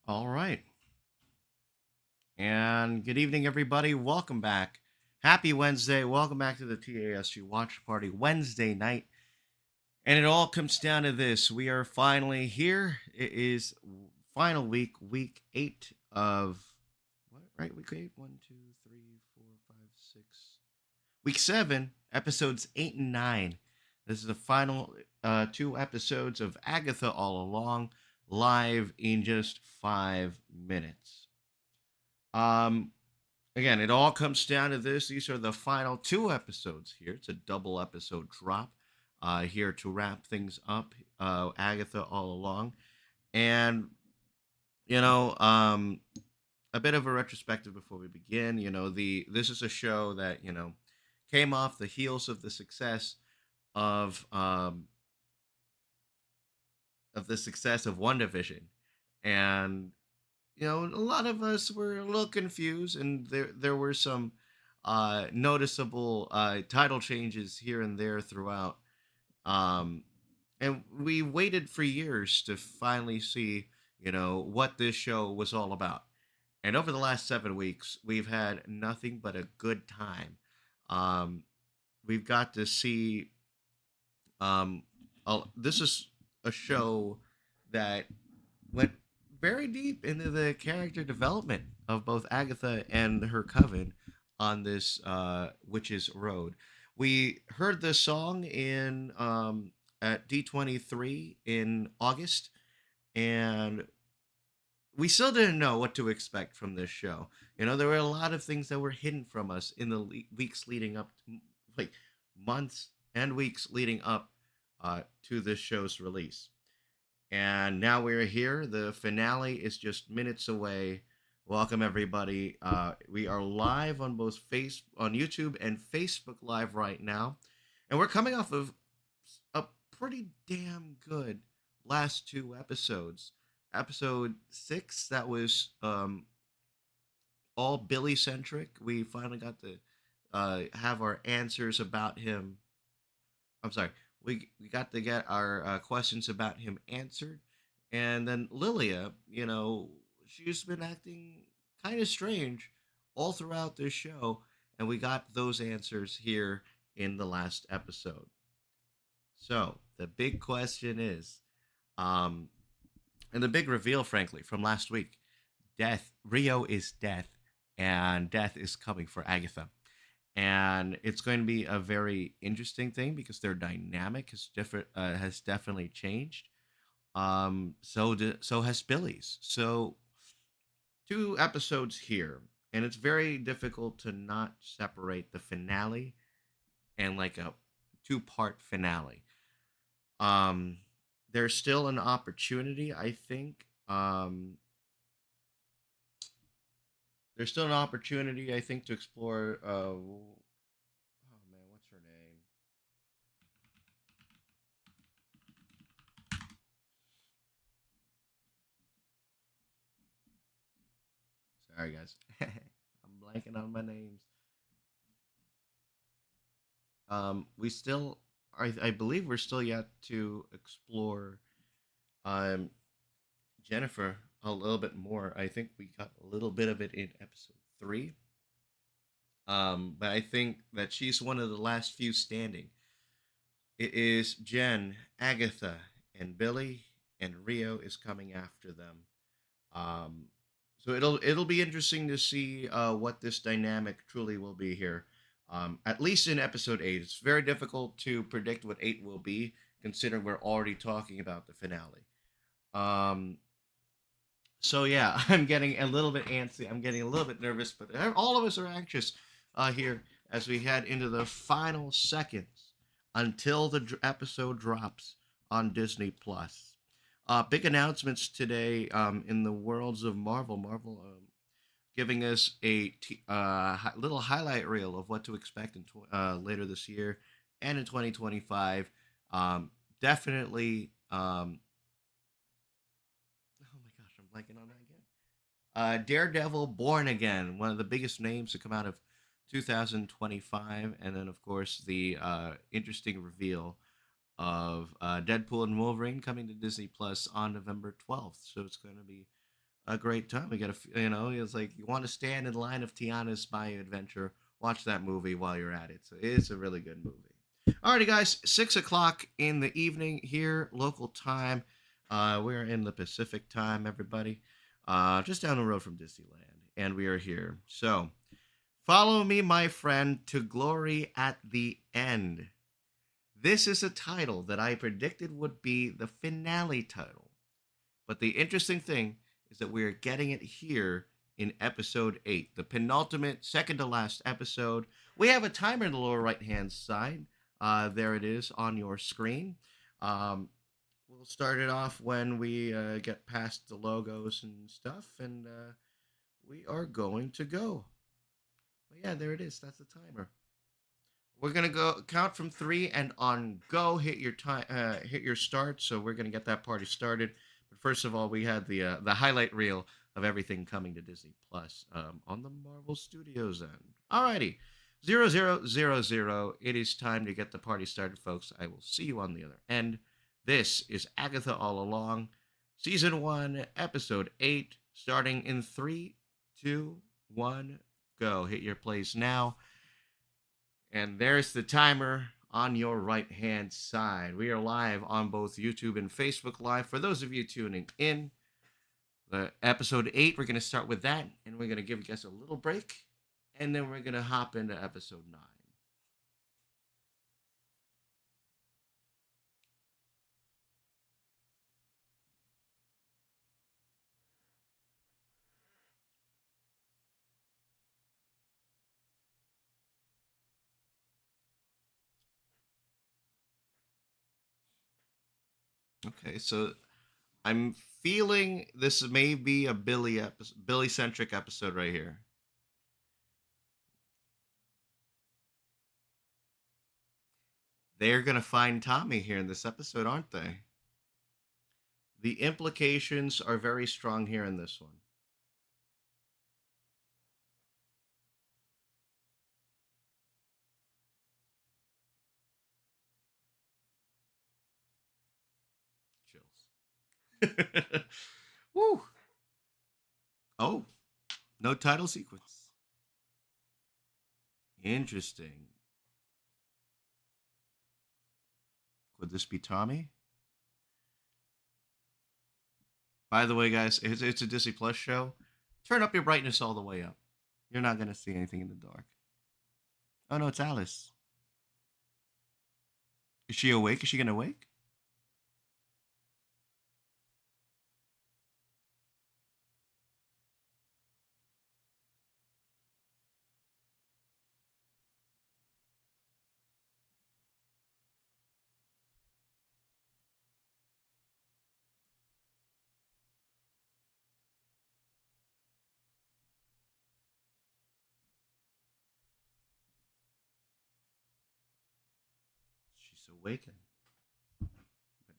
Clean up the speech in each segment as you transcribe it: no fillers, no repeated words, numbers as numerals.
All right. And good evening, everybody. Welcome back. Happy Wednesday. Welcome back to the TASG Watch Party Wednesday night. And it all comes down to this. We are finally here. It is final week 8 of what? Right? Week 8? 1, 2, 3, 4, 5, 6. Week 7, episodes 8 and 9. This is the final two episodes of Agatha All Along, live in just 5 minutes. Um, Again, it all comes down to this. These are the final two episodes here. It's a double episode drop here to wrap things up. Agatha All Along, and you know, a bit of a retrospective before we begin. The this is a show that came off the heels of the success of um, the success of One Division, and a lot of us were a little confused, and there were some noticeable title changes here and there throughout. Um, and we waited for years to finally see, what this show was all about. And over the last 7 weeks, we've had nothing but a good time. Um, we've got to see. This is a show that went very deep into the character development of both Agatha and her coven on this witch's road. We heard this song in at D23 in August, and we still didn't know what to expect from this show. There were a lot of things that were hidden from us in the weeks leading up, like months and weeks leading up to this show's release. And now we're here. The finale is just minutes away. Welcome everybody. We are live on both on YouTube and Facebook Live right now, and we're coming off of a pretty damn good last two episodes. Episode 6, that was all Billy centric. We finally got to have our answers about him. I'm sorry. We got to get our questions about him answered, and then Lilia, she's been acting kind of strange all throughout this show, and we got those answers here in the last episode. So the big question is, um, and the big reveal, frankly, from last week: Death. Rio is death, and death is coming for Agatha, and it's going to be a very interesting thing because their dynamic has definitely changed. So has Billy's. So two episodes here, and it's very difficult to not separate the finale and like a two-part finale. Um, there's still an opportunity, I think. There's still an opportunity, I think, to explore. Oh man, what's her name? Sorry, guys. I'm blanking on my names. We still, I believe, we're still yet to explore um Jennifer a little bit more. I think we got a little bit of it in episode 3. But I think that she's one of the last few standing. It is Jen, Agatha, and Billy, and Rio is coming after them. Um, so it'll be interesting to see what this dynamic truly will be here. At least in episode 8, it's very difficult to predict what 8 will be, considering we're already talking about the finale. Um, so yeah, I'm getting a little bit antsy. I'm getting a little bit nervous, but all of us are anxious here as we head into the final seconds until the episode drops on Disney Plus. Big announcements today in the worlds of Marvel. Marvel giving us a little highlight reel of what to expect in later this year and in 2025. Definitely. Oh my gosh, I'm blanking on that again. Daredevil Born Again, one of the biggest names to come out of 2025. And then, of course, the interesting reveal of Deadpool and Wolverine coming to Disney Plus on November 12th. So it's going to be a great time. We got to, it's like you want to stand in line of Tiana's Spy Adventure. Watch that movie while you're at it. So it's a really good movie. Alrighty, guys, 6 o'clock in the evening here, local time. We're in the Pacific time, everybody. Just down the road from Disneyland, and we are here. So follow me, my friend, to glory at the end. This is a title that I predicted would be the finale title. But the interesting thing is that we're getting it here in episode 8, the penultimate, second to last episode. We have a timer in the lower right hand side. There it is on your screen. Um, we'll start it off when we get past the logos and stuff, and we are going to go. But yeah, there it is. That's the timer. We're gonna go count from three and on go. Hit your time. Hit your start. So we're gonna get that party started. But first of all, we had the highlight reel of everything coming to Disney Plus on the Marvel Studios end. Alrighty, 0000. It is time to get the party started, folks. I will see you on the other end. This is Agatha All Along, season 1, episode 8, starting in 3, 2, 1, go. Hit your plays now. And there's the timer on your right hand side. We are live on both YouTube and Facebook Live. For those of you tuning in, the episode 8, we're going to start with that, and we're going to give you guys a little break, and then we're going to hop into episode 9. Okay, so I'm feeling this may be a Billy centric episode right here. They're gonna find Tommy here in this episode, aren't they? The implications are very strong here in this one. Chills. Woo! Oh, no title sequence. Interesting. Could this be Tommy? By the way, guys, it's a Disney Plus show. Turn up your brightness all the way up. You're not going to see anything in the dark. Oh, no, it's Alice. Is she awake? Is she going to wake? She's awakened, but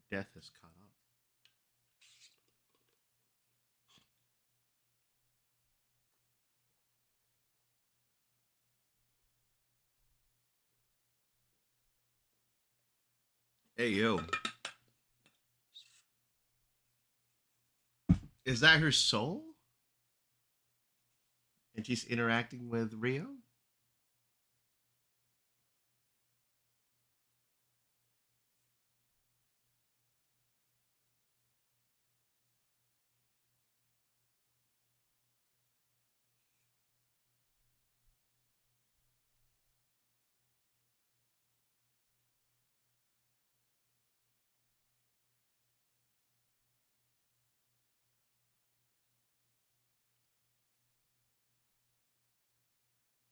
death has caught up. Hey, yo. Is that her soul? And she's interacting with Rio?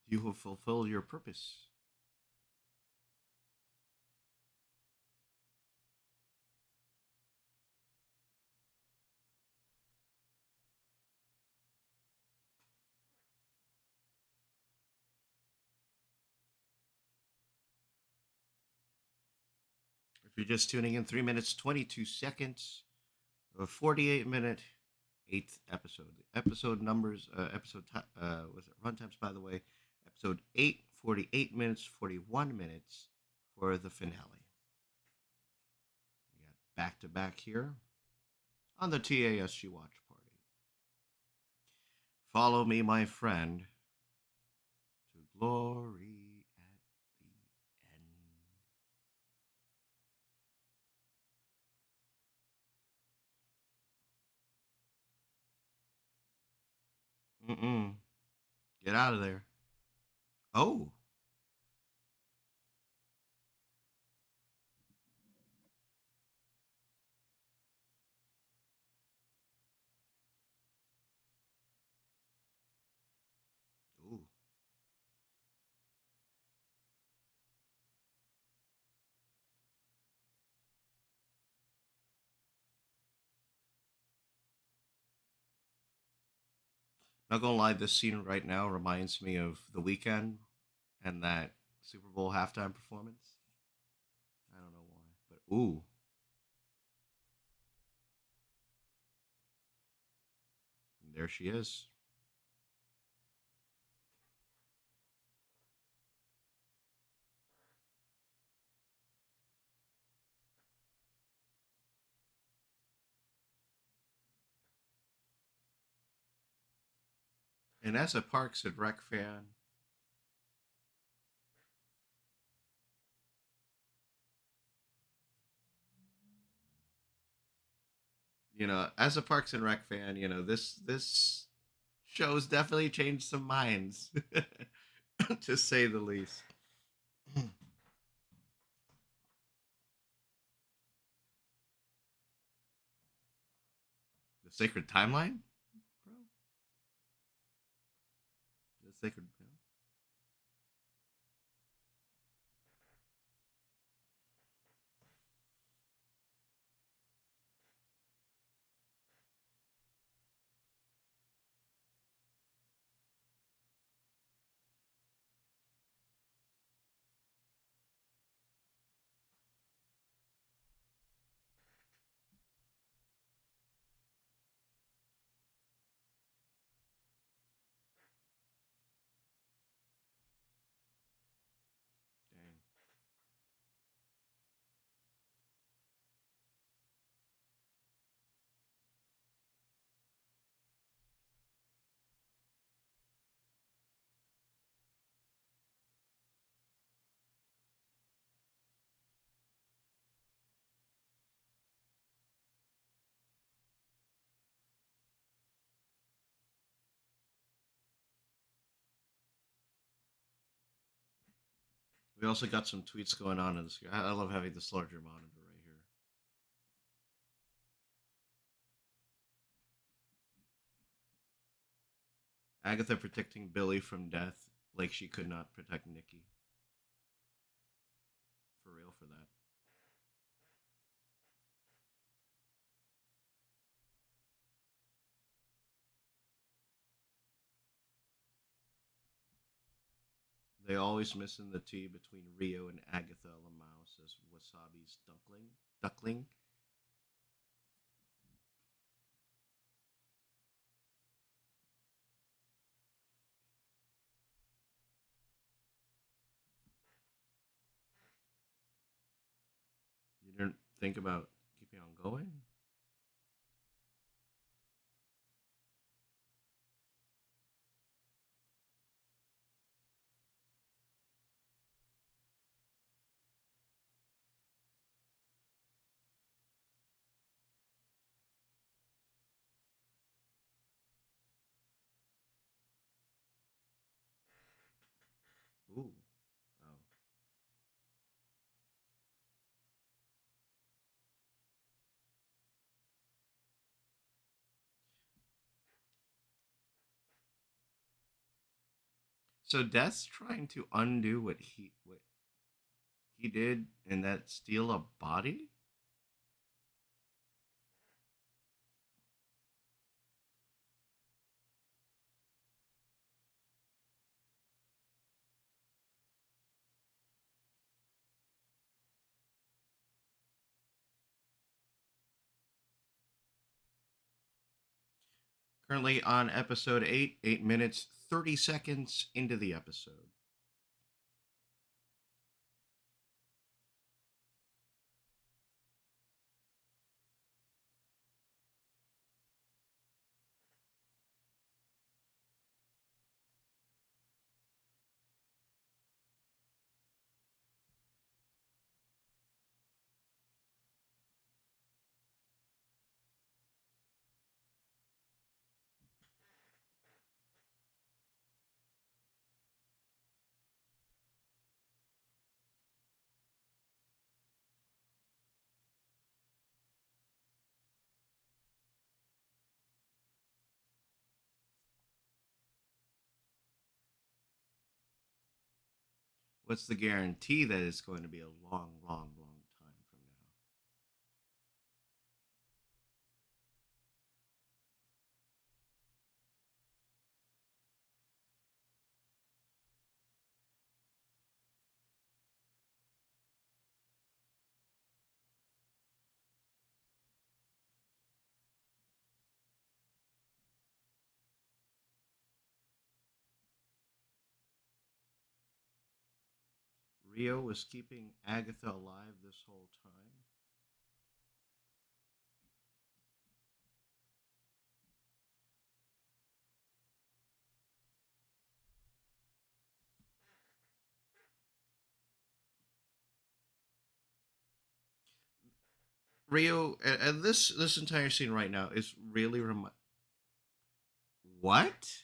You will fulfill your purpose. If you're just tuning in, 3 minutes, 22 seconds, a 48-minute eighth episode. Episode numbers, was it runtimes, by the way? Episode 8, 48 minutes, 41 minutes for the finale. We got back to back here on the TASG Watch Party. Follow me, my friend, to glory at the end. Mm-mm. Get out of there. Oh. Ooh. Not gonna lie, this scene right now reminds me of The Weekend and that Super Bowl halftime performance. I don't know why, but ooh, there she is. And as a Parks and Rec fan, as a Parks and Rec fan, this show's definitely changed some minds, to say the least. The Sacred Timeline, bro. The Sacred. Dang. We also got some tweets going on in this. I love having this larger monitor right here. Agatha protecting Billy from death like she could not protect Nikki. For real for that. They always missing the T between Rio and Agatha Lamau, says Wasabi's duckling. Duckling. You didn't think about keeping on going? Ooh. Oh. So Death's trying to undo what he did, and that steal a body. Currently on episode 8, 8 minutes 30 seconds into the episode. What's the guarantee that it's going to be a long, long, long time from now? Rio was keeping Agatha alive this whole time. Rio, and this entire scene right now is really what?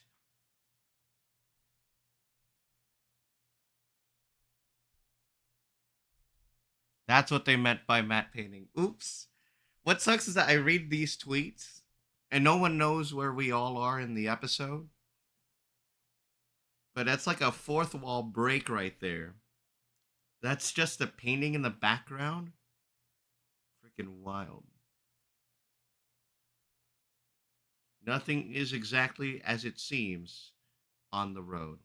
That's what they meant by matte painting. Oops. What sucks is that I read these tweets and no one knows where we all are in the episode. But that's like a fourth wall break right there. That's just the painting in the background. Freaking wild. Nothing is exactly as it seems on the road.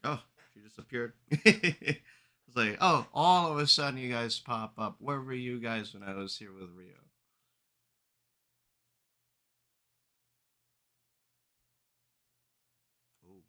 Oh, she disappeared. It's like, oh, all of a sudden you guys pop up. Where were you guys when I was here with Rio? Oh,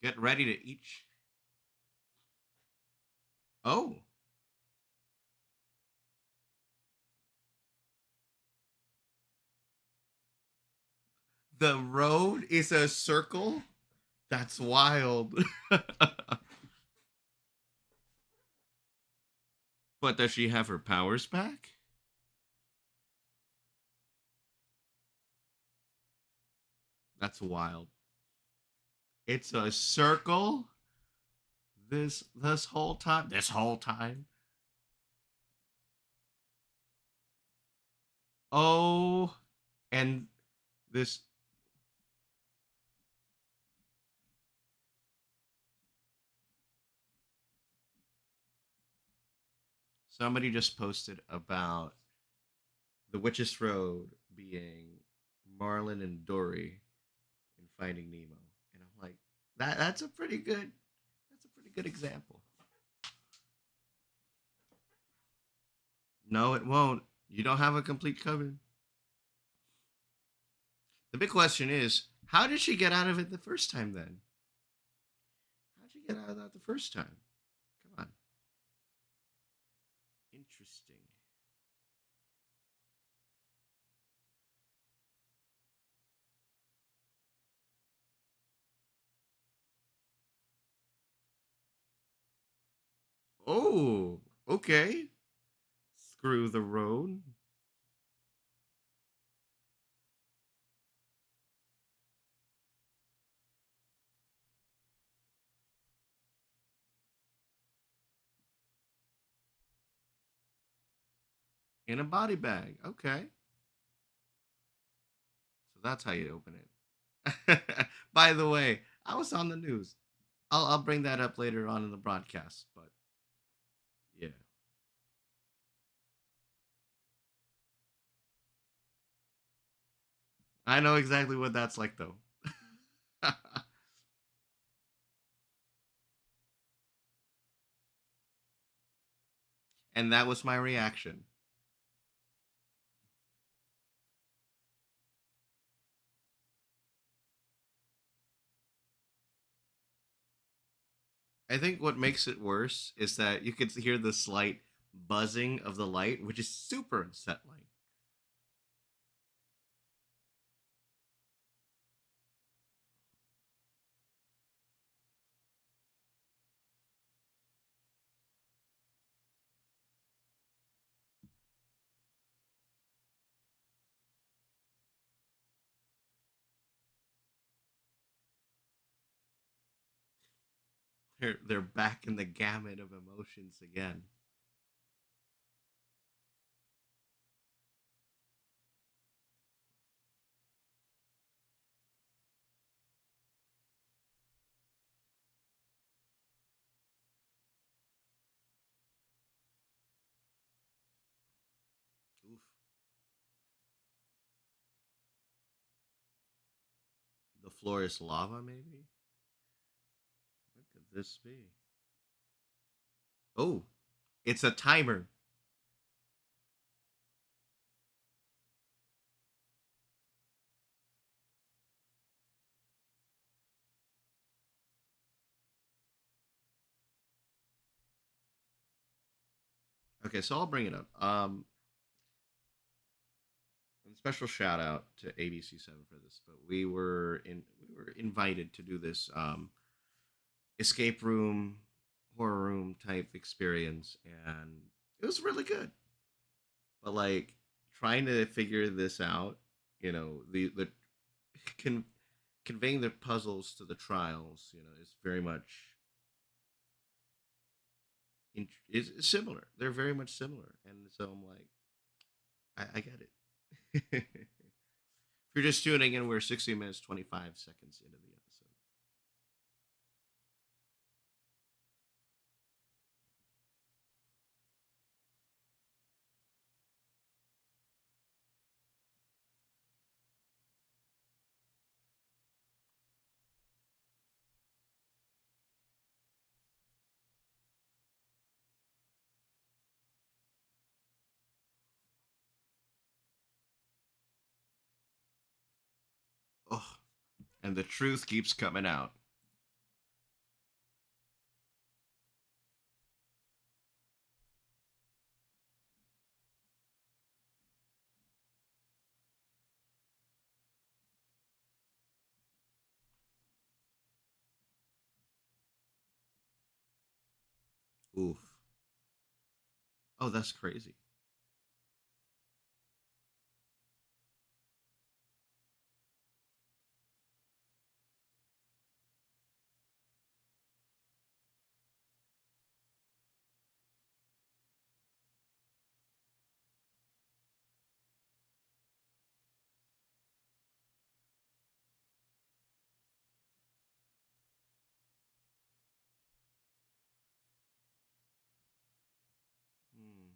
get ready to eat. Oh, the road is a circle? That's wild. But does she have her powers back? That's wild. It's a circle this whole time. This whole time. Oh, and this somebody just posted about the Witch's Road being Marlin and Dory in Finding Nemo, and I'm like, that's a pretty good example. No, it won't. You don't have a complete coven. The big question is, how did she get out of it the first time? Then, how did she get out of that the first time? Come on, interesting. Oh, okay. Screw the road. In a body bag. Okay. So that's how you open it. By the way, I was on the news. I'll bring that up later on in the broadcast, but yeah. I know exactly what that's like though. I, And that was my reaction. I think what makes it worse is that you could hear the slight buzzing of the light, which is super unsettling. They're back in the gamut of emotions again. Oof. The floor is lava, maybe? What could this be? Oh, it's a timer. Okay, so I'll bring it up. Special shout out to ABC7 for this, but we were invited to do this escape room, horror room type experience, and it was really good. But like trying to figure this out, the con- conveying the puzzles to the trials, is very much is similar. They're very much similar, and so I'm like, I get it. If you're just tuning in, we're 60 minutes 25 seconds into the episode. Oh, and the truth keeps coming out. Oof. Oh, that's crazy. Hmm.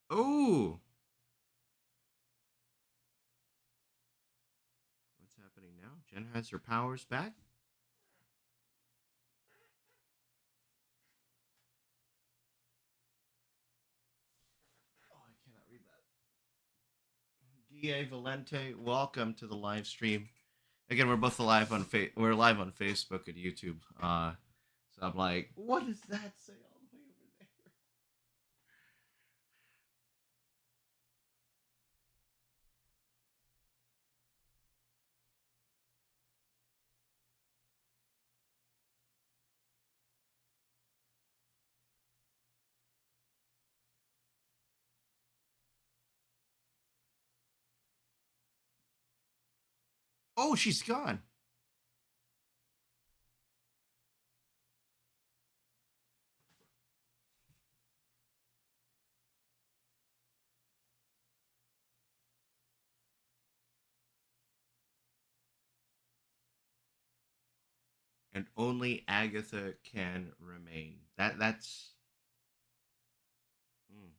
Oh, what's happening now? Jen has her powers back. Oh, I cannot read that. Ga Valente, welcome to the live stream. Again, we're both live on we're live on Facebook and YouTube. So I'm like, what does that say all the way over there? Oh, she's gone. and only Agatha can remain. That's mm,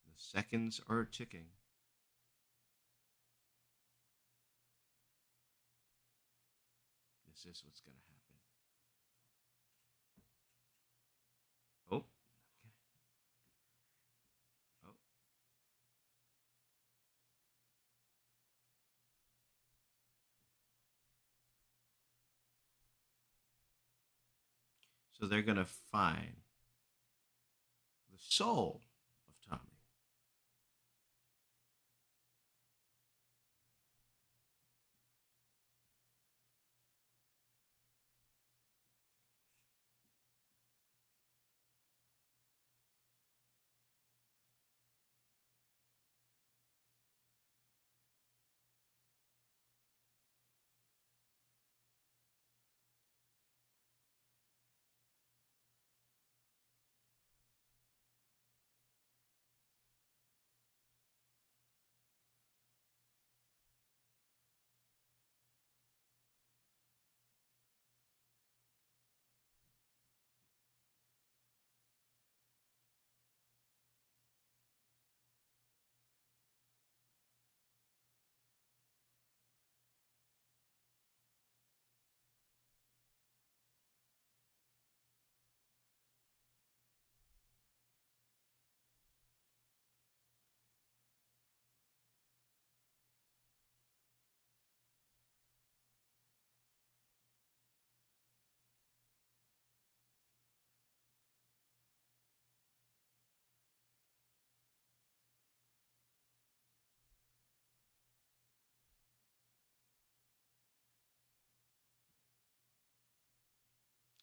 the seconds are ticking. This is what's gonna happen. Oh, oh. So they're gonna find the soul of Tommy.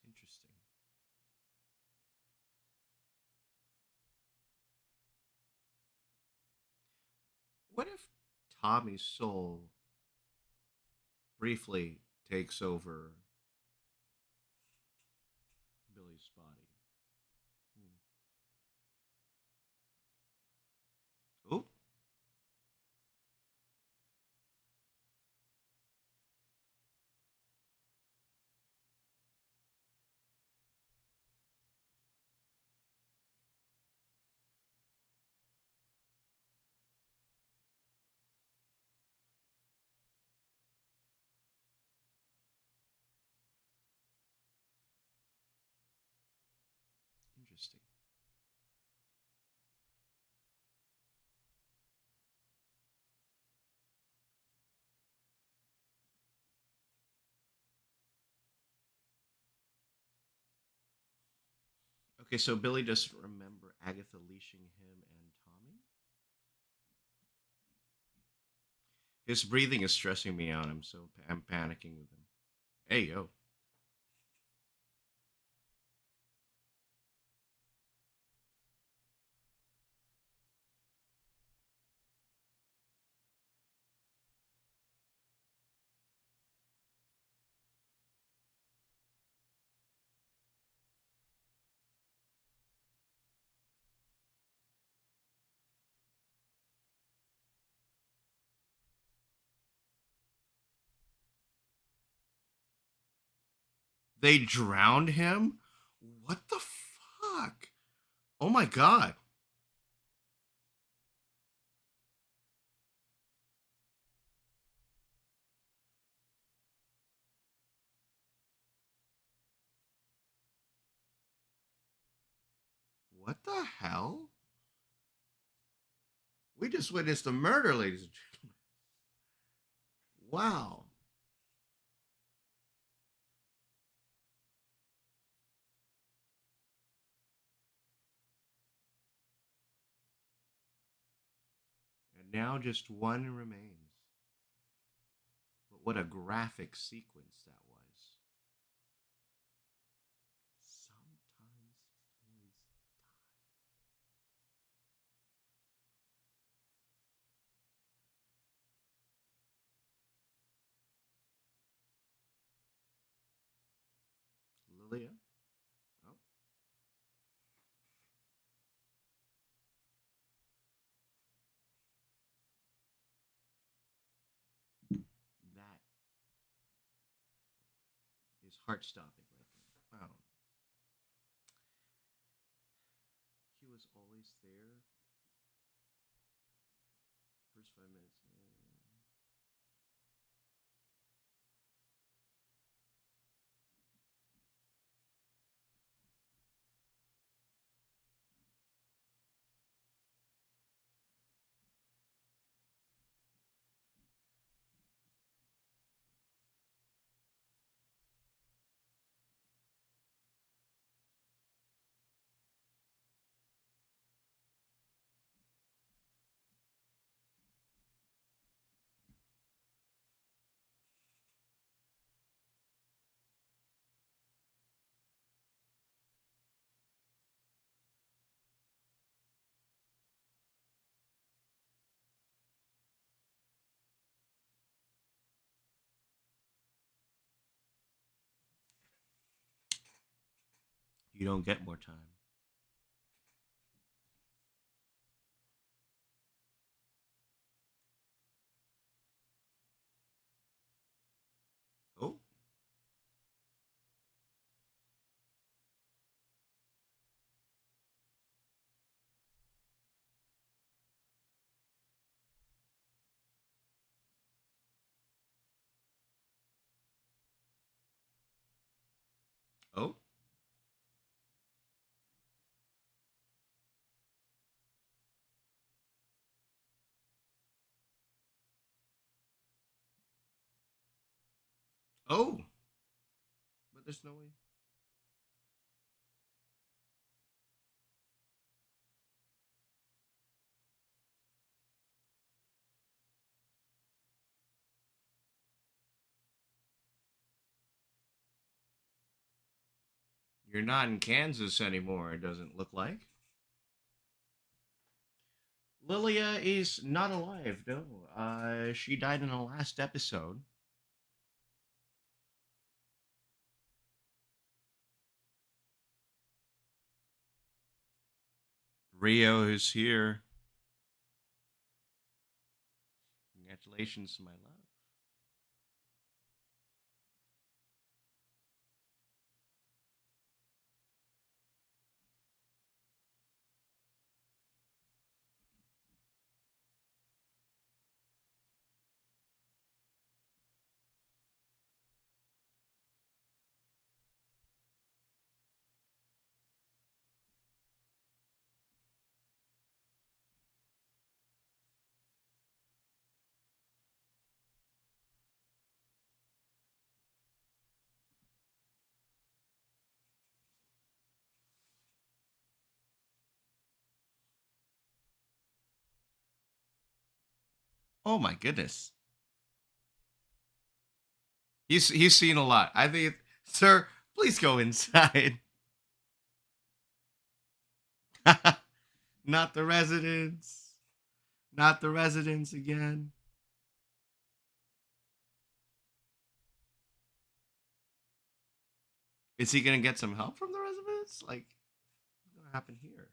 Interesting. What if Tommy's soul briefly takes over Billy's body? Hmm. Oh, interesting. Okay, so Billy doesn't remember Agatha leashing him and Tommy. His breathing is stressing me out. I'm panicking with him. Hey yo, they drowned him. What the fuck? Oh my god! What the hell? We just witnessed a murder, ladies and gentlemen. Wow. And now just one remains. But what a graphic sequence that was. Sometimes boys die. Lilia? Oh, is heart stopping right now. Wow, he was always there. First 5 minutes. You don't get more time. Oh, oh, oh. But there's no way. You're not in Kansas anymore. It doesn't look like. Lilia is not alive. No, she died in the last episode. Rio is here. Congratulations, my love. Oh my goodness. He's seen a lot. I think, sir, please go inside. Not the residents. Not the residents again. Is he gonna get some help from the residents? Like, what's gonna happen here?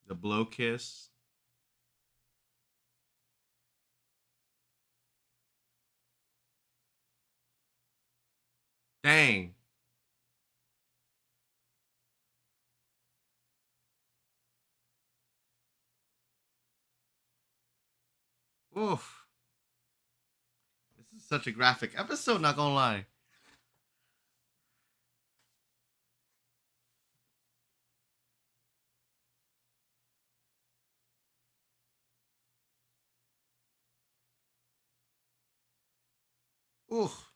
The blow kiss. Dang. Oof. This is such a graphic episode, not gonna lie. Oof.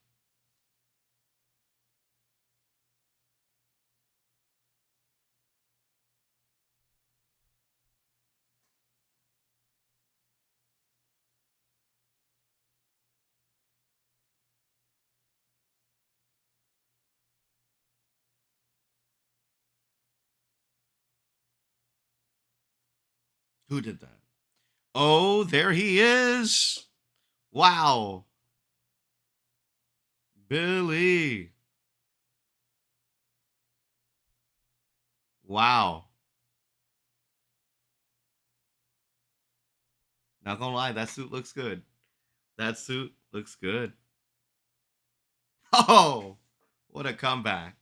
Who did that? Oh, there he is. Wow. Billy. Wow. Not gonna lie, that suit looks good. That suit looks good. Oh, what a comeback.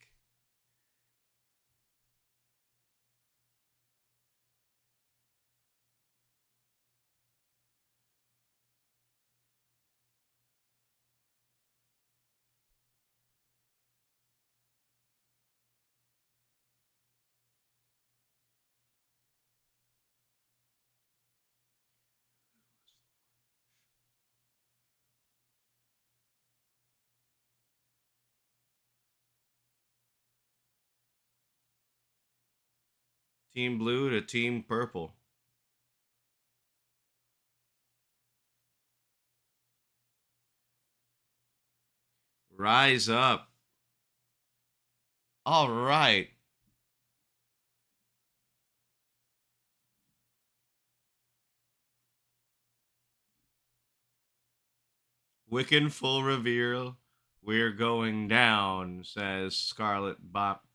Team blue to team purple. Rise up. All right. Wiccan full reveal. We're going down, says Scarlet Bop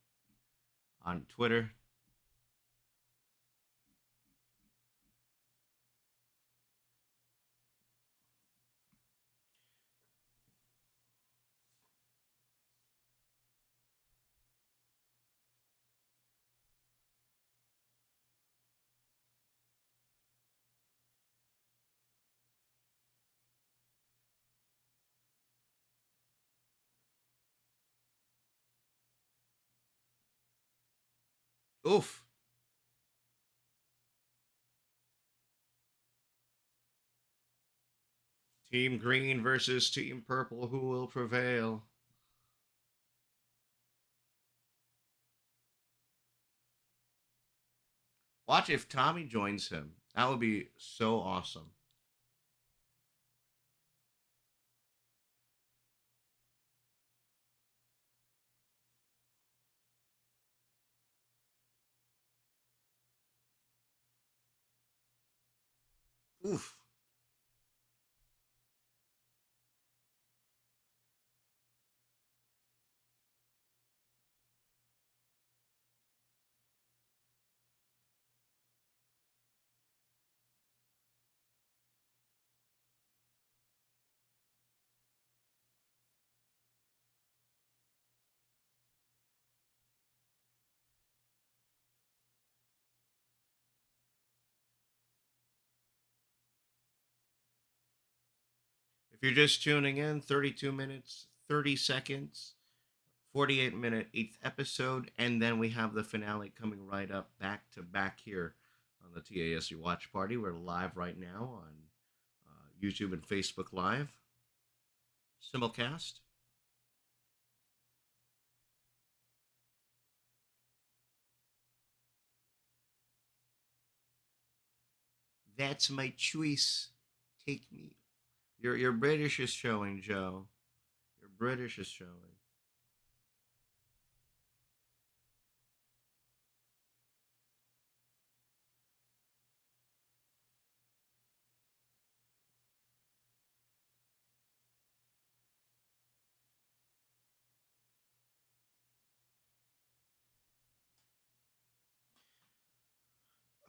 on Twitter. Oof. Team green versus team purple. Who will prevail? Watch if Tommy joins him. That would be so awesome. Oof. If you're just tuning in, 32 minutes, 30 seconds, 48-minute eighth episode, and then we have the finale coming right up back to back here on the TASG Watch Party. We're live right now on YouTube and Facebook Live. Simulcast. That's my choice. Take me. Your British is showing, Joe. Your British is showing.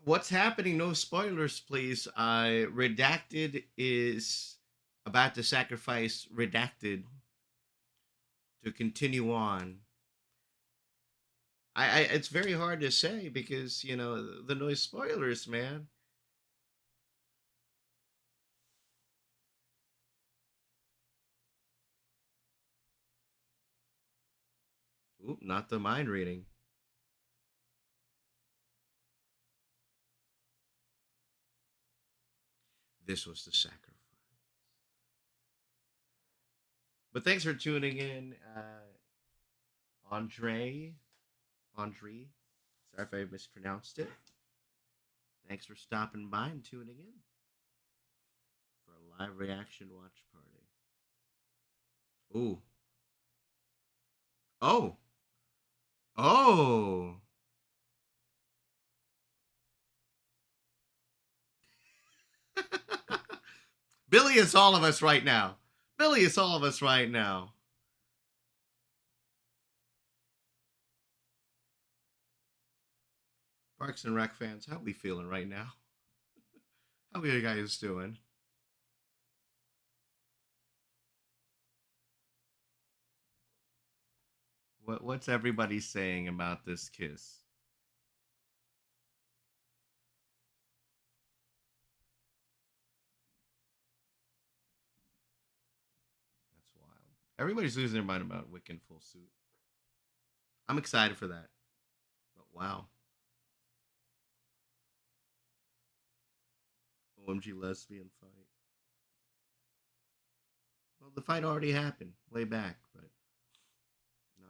What's happening? No spoilers, please. Redacted is about to sacrifice Redacted to continue on. It's very hard to say because the noise spoilers, man. Oop, not the mind reading. This was the sacrifice. But thanks for tuning in, Andre. Andre. Sorry if I mispronounced it. Thanks for stopping by and tuning in for a live reaction watch party. Ooh. Oh. Oh. Billy is all of us right now. Billy is all of us right now. Parks and Rec fans, how we feeling right now? How are you guys doing? What's everybody saying about this kiss? That's wild. Everybody's losing their mind about Wiccan full suit. I'm excited for that. But wow. OMG lesbian fight. Well, the fight already happened way back, but nah.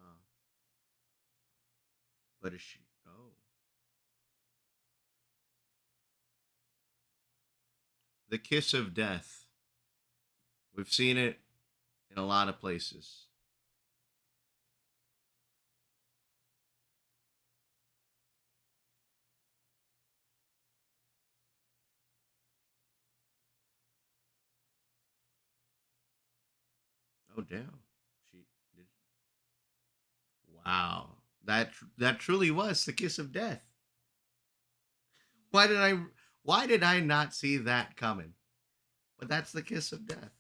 But is she? Oh, the kiss of death. We've seen it in a lot of places. Oh damn. She did. Wow. That truly was the kiss of death. Why did I? Why did I not see that coming? But that's the kiss of death.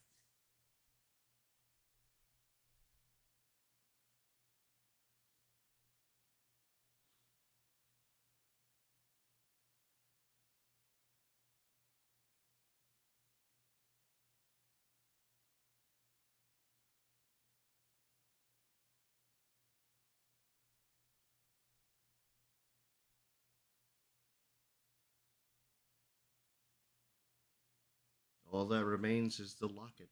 All that remains is the locket.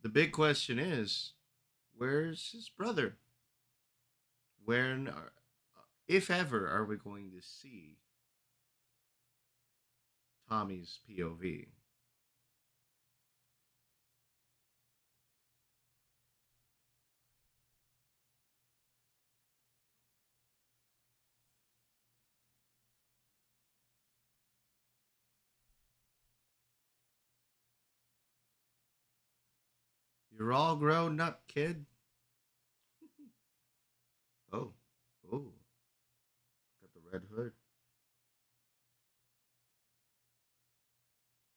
The big question is, where's his brother? When, if ever, are we going to see Tommy's POV? You're all grown up, kid. Oh, oh, got the red hood.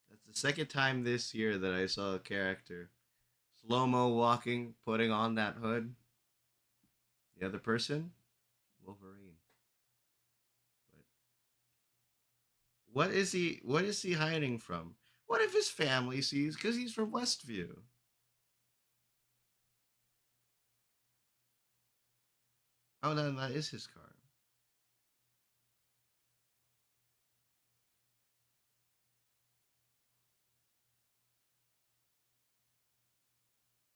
That's the second time this year that I saw a character slow mo walking, putting on that hood. The other person, Wolverine. But what is he? What is he hiding from? What if his family sees? Because he's from Westview. Oh, no, that is his car.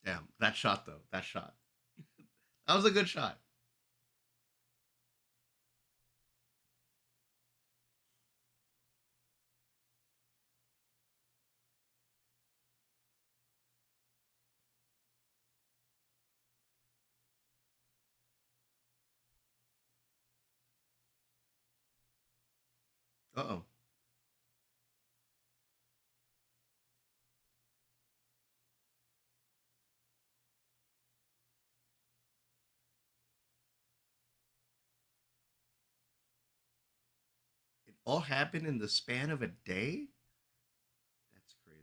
Damn, that shot though. That shot. That was a good shot. Uh oh. It all happened in the span of a day. That's crazy.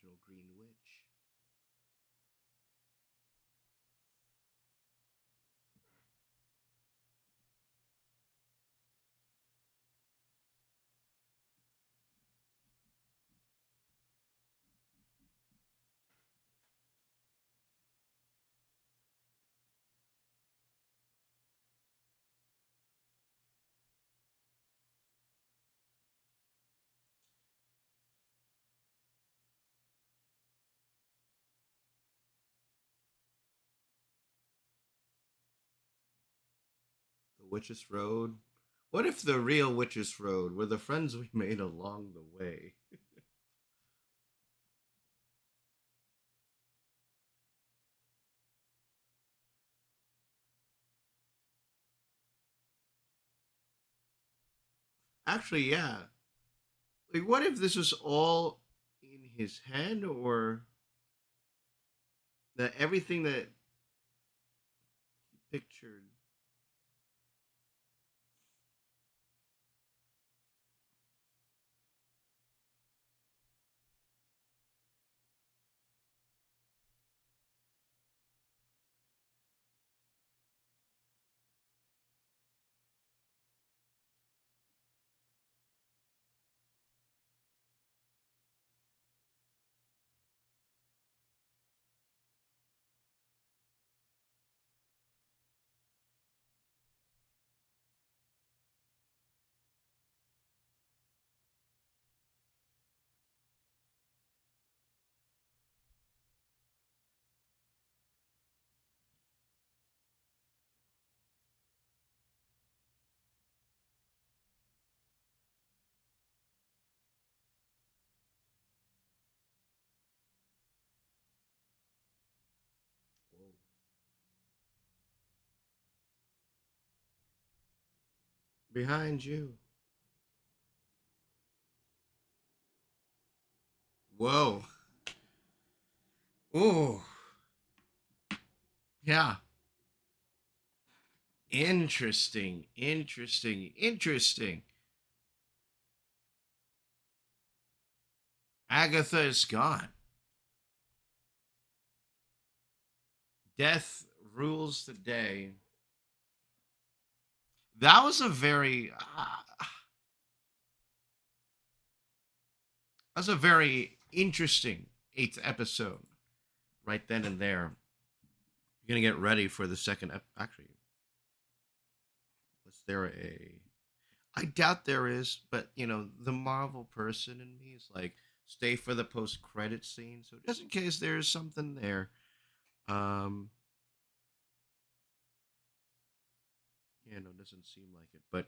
original Green Witch. The Witch's Road. What if the real Witch's Road were the friends we made along the way? Actually, yeah. Like, what if this was all in his head, or that everything that he pictured? Whoa. Behind you. Whoa. Oh, yeah. Interesting. Interesting. Interesting. Agatha is gone. Death rules the day. That was a very that's a very interesting eighth episode right then and there. You're gonna get ready for the second. Actually, was there a? I doubt there is, but the Marvel person in me is like, stay for the post credit scene, so just in case there is something there. Um, doesn't seem like it, but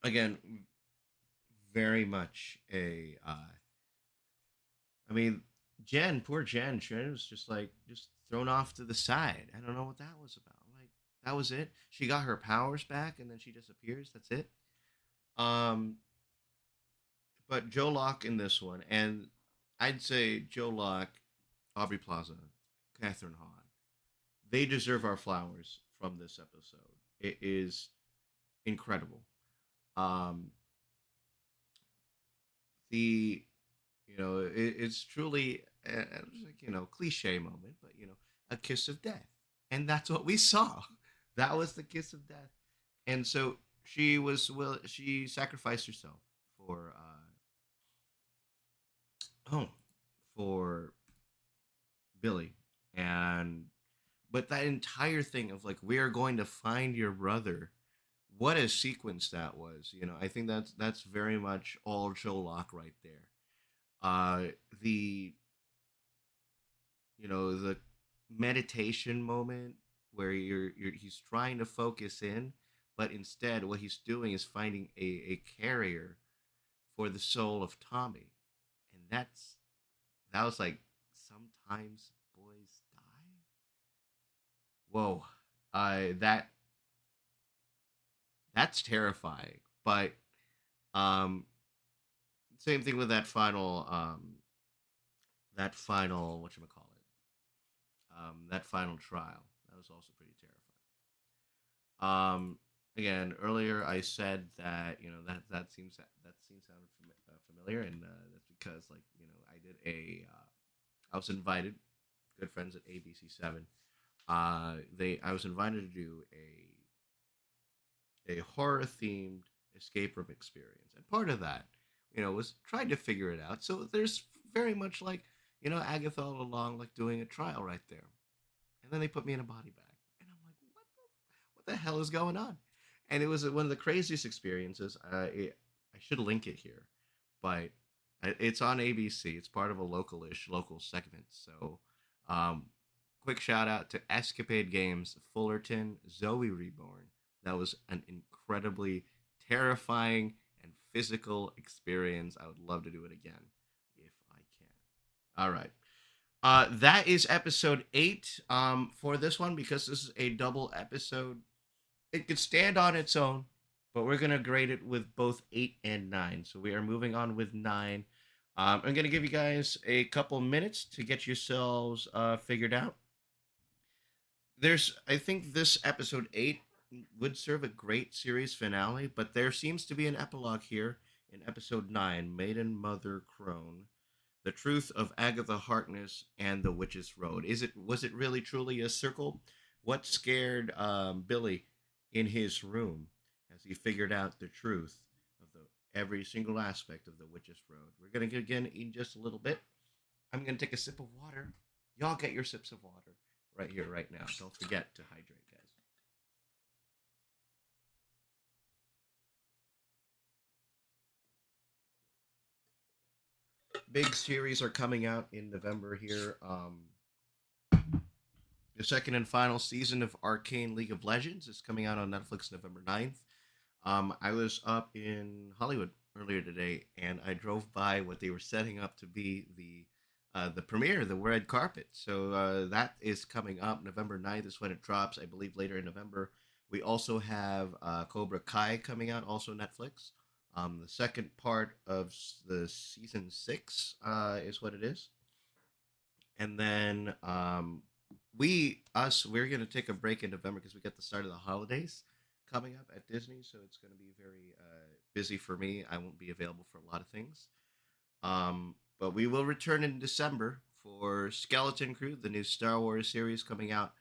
again, very much a. I mean, poor Jen, she was just thrown off to the side. I don't know what that was about. Like, that was it. She got her powers back, and then she disappears. That's it. Um, but Joe Locke in this one, and I'd say Joe Locke, Aubrey Plaza, Catherine Hahn, they deserve our flowers from this episode. It is incredible. Um, the it's truly like, cliche moment, but a kiss of death, and that's what we saw. That was the kiss of death, and so she sacrificed herself for oh for Billy, and but that entire thing of like, we are going to find your brother, what a sequence that was. I think that's very much all Joe Locke right there. The the meditation moment where he's trying to focus in, but instead what he's doing is finding a carrier for the soul of Tommy, and that was like, sometimes boys die. Whoa, that that's terrifying. But um, same thing with that final what you call it, that final trial. That was also pretty terrifying. Again, earlier I said that that scene sounded familiar, and that's because, like, I did I was invited, good friends at ABC 7. I was invited to do a horror themed escape room experience, and part of that, was trying to figure it out. So there's very much like, Agatha All Along, like doing a trial right there, and then they put me in a body bag, and I'm like, what the hell is going on? And it was one of the craziest experiences. I should link it here, but it's on ABC. It's part of a local segment. So, um, quick shout out to Escapade Games, Fullerton, Zoe Reborn. That was an incredibly terrifying and physical experience. I would love to do it again if I can. All right. That is episode 8. For this one, because this is a double episode, it could stand on its own, but we're gonna grade it with both 8 and 9. So we are moving on with 9. I'm gonna give you guys a couple minutes to get yourselves figured out. I think this episode 8 would serve a great series finale, but there seems to be an epilogue here in episode 9, Maiden Mother Crone. The truth of Agatha Harkness and the Witch's Road. Was it really truly a circle? What scared Billy in his room as he figured out the truth of every single aspect of the Witch's Road? We're gonna get again in just a little bit. I'm gonna take a sip of water. Y'all get your sips of water right here, right now. Don't forget to hydrate, guys. Big series are coming out in November here. The second and final season of Arcane League of Legends is coming out on Netflix November 9th. I was up in Hollywood earlier today, and I drove by what they were setting up to be the premiere, the red carpet. So that is coming up. November 9th is when it drops, I believe, later in November. We also have Cobra Kai coming out, also Netflix. The second part of the season 6 is what it is. And then we're going to take a break in November because we got the start of the holidays coming up at Disney. So it's going to be very busy for me. I won't be available for a lot of things. But we will return in December for Skeleton Crew, the new Star Wars series coming out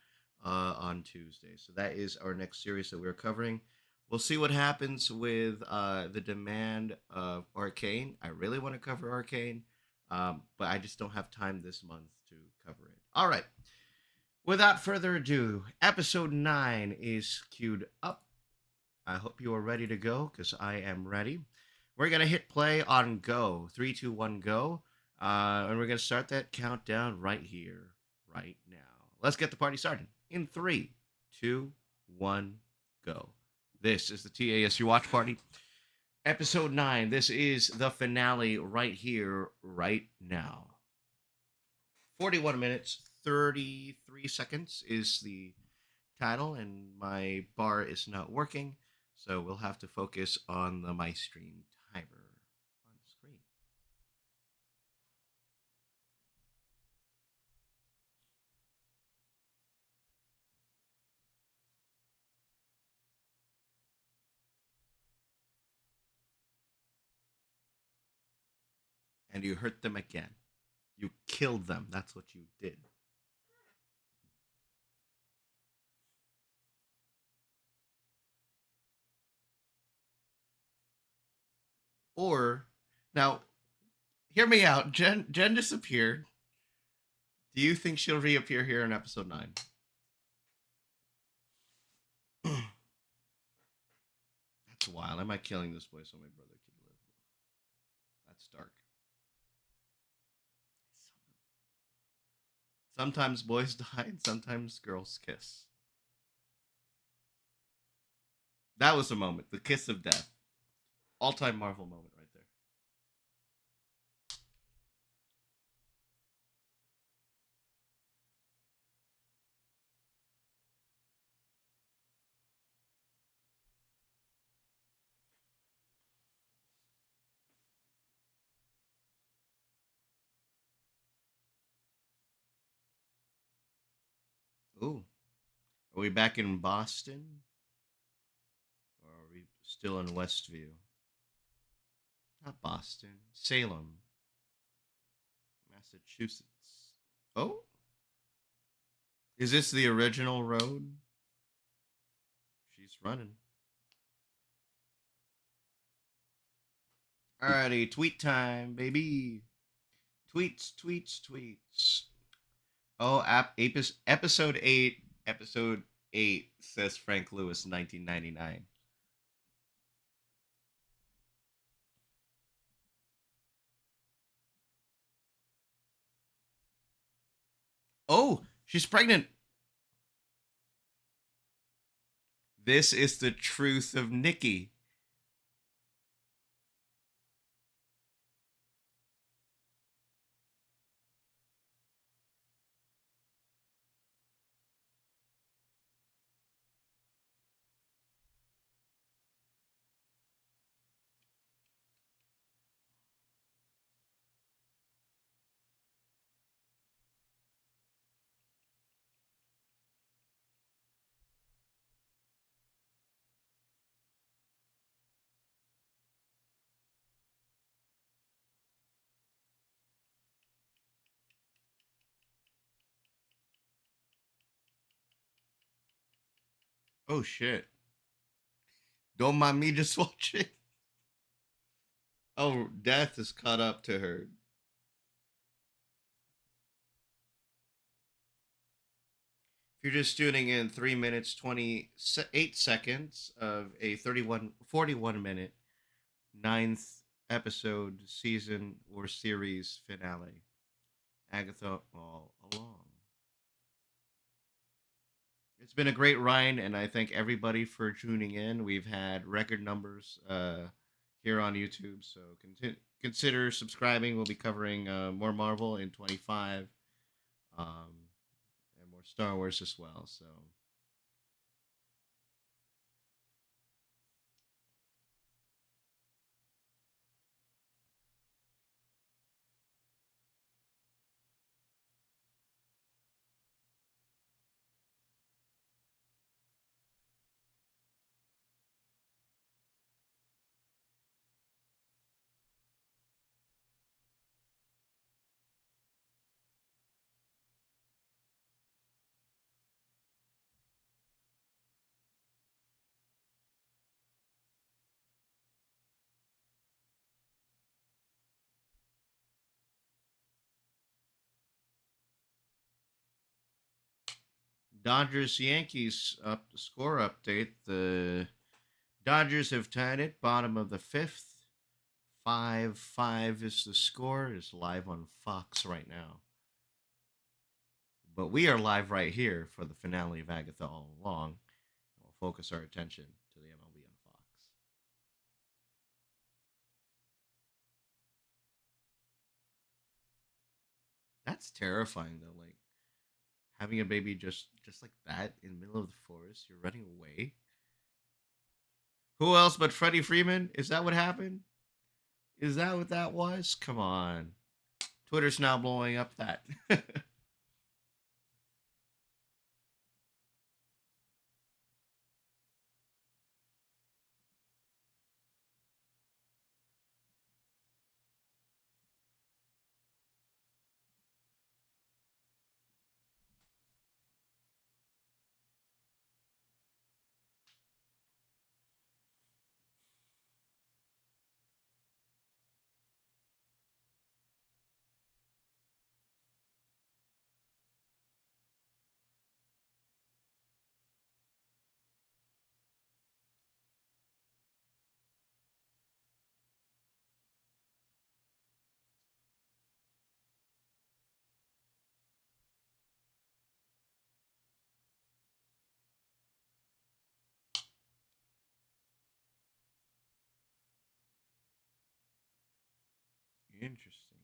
on Tuesday. So that is our next series that we're covering. We'll see what happens with the demand of Arcane. I really want to cover Arcane, but I just don't have time this month to cover it. All right. Without further ado, episode 9 is queued up. I hope you are ready to go because I am ready. We're going to hit play on go. 3, 2, 1, go. And we're going to start that countdown right here, right now. Let's get the party started. In 3, 2, 1, go. This is the TASG Watch Party. Episode 9. This is the finale right here, right now. 41 minutes, 33 seconds is the title, and my bar is not working, so we'll have to focus on my stream timer on screen. And you hurt them again. You killed them. That's what you did. Or, now, hear me out. Jen disappeared. Do you think she'll reappear here in episode 9? That's wild. Am I killing this boy so my brother can live? That's dark. Sometimes boys die and sometimes girls kiss. That was a moment. The kiss of death. All-time Marvel moment right there. Ooh. Are we back in Boston? Or are we still in Westview? Not Boston. Salem. Massachusetts. Oh, is this the original road? She's running. Alrighty, tweet time, baby. Tweets, tweets, tweets. Oh, episode 8. Episode 8 says Frank Lewis, 1999. Oh, she's pregnant. This is the truth of Nikki. Oh shit. Don't mind me just watching. Oh, death has caught up to her. If you're just tuning in, 3 minutes, 28 seconds of a 41 minute ninth episode, season, or series finale. Agatha All Along. It's been a great ride, and I thank everybody for tuning in. We've had record numbers here on YouTube, so consider subscribing. We'll be covering more Marvel in 25, and more Star Wars as well. So Dodgers Yankees up score update. The Dodgers have tied it, bottom of the fifth. 5-5 is the score. Is live on Fox right now. But we are live right here for the finale of Agatha All Along. We'll focus our attention to the MLB on Fox. That's terrifying though. Like having a baby just like that in the middle of the forest. You're running away. Who else but Freddie Freeman? Is that what happened? Is that what that was? Come on. Twitter's now blowing up that. Interesting.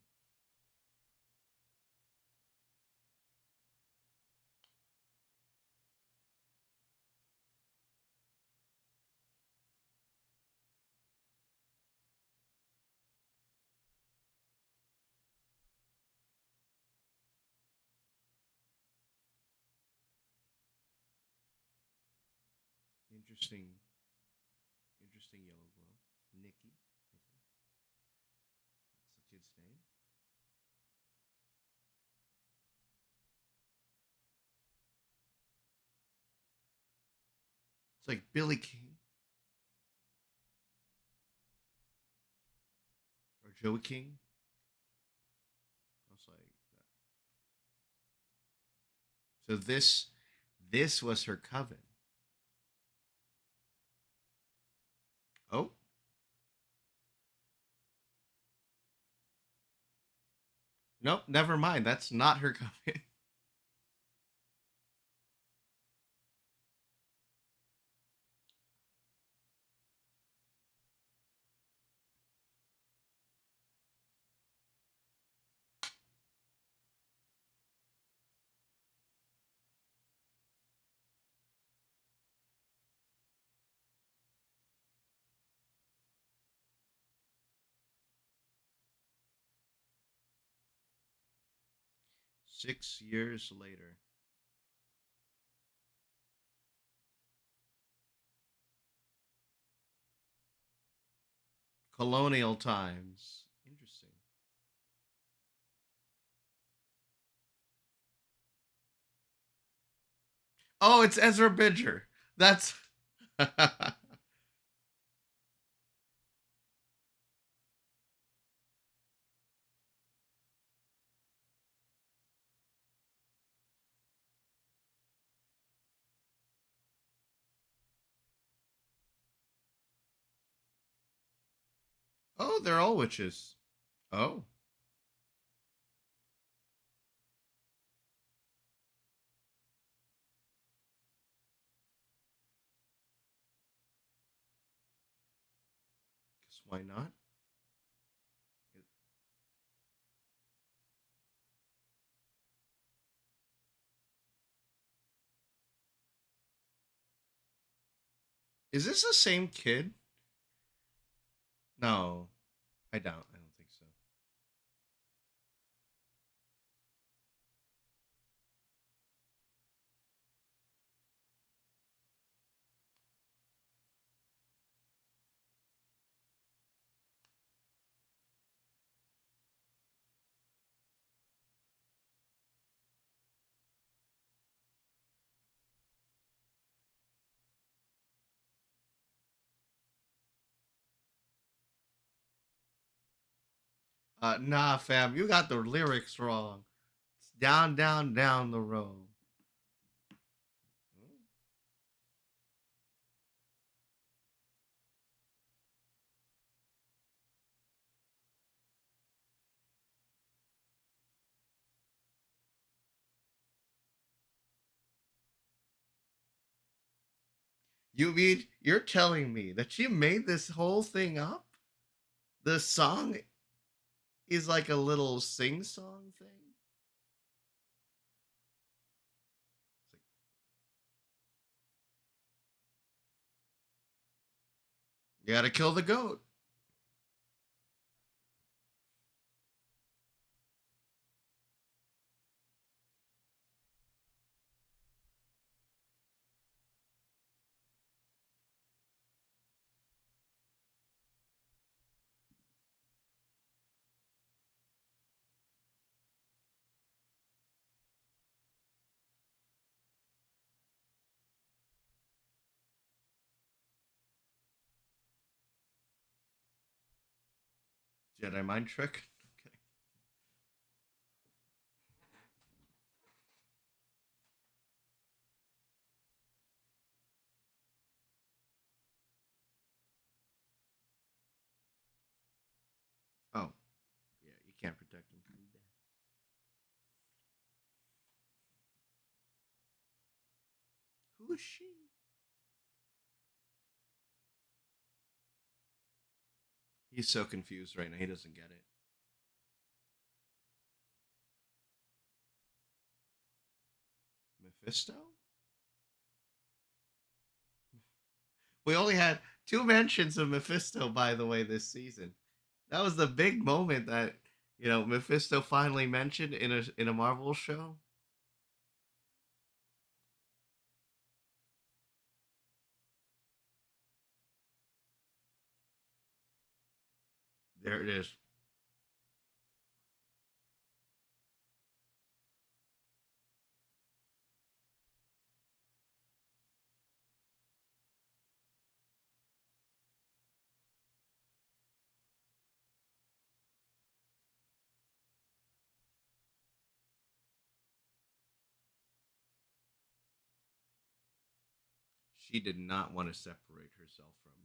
Interesting. Interesting yellow glow. Nikki. That's the kid's name. It's like Billy King or Joey King. I was like, so this was her coven. Oh, nope, never mind. That's not her coven. 6 years later, colonial times. Interesting. Oh, it's Ezra Bridger. That's. Oh, they're all witches. Oh, guess why not? Is this the same kid? No, I doubt. I don't think so. Nah, fam, you got the lyrics wrong. It's down, down, down the road. You mean you're telling me that you made this whole thing up? The song is like a little sing song thing? It's like, you gotta kill the goat. Jedi mind trick? Okay. Oh, yeah, you can't protect him from death. Who is she? He's so confused right now. He doesn't get it. Mephisto? We only had two mentions of Mephisto, by the way, this season. That was the big moment that Mephisto finally mentioned in a Marvel show. There it is. She did not want to separate herself from him.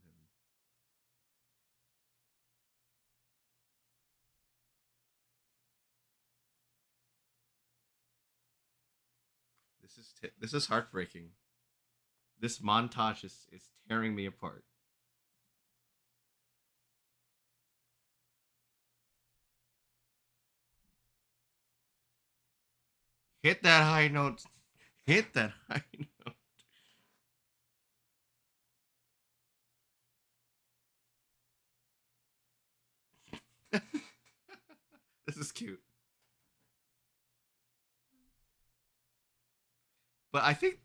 This is heartbreaking. This montage is tearing me apart. Hit that high note. Hit that high note. This is cute. But I think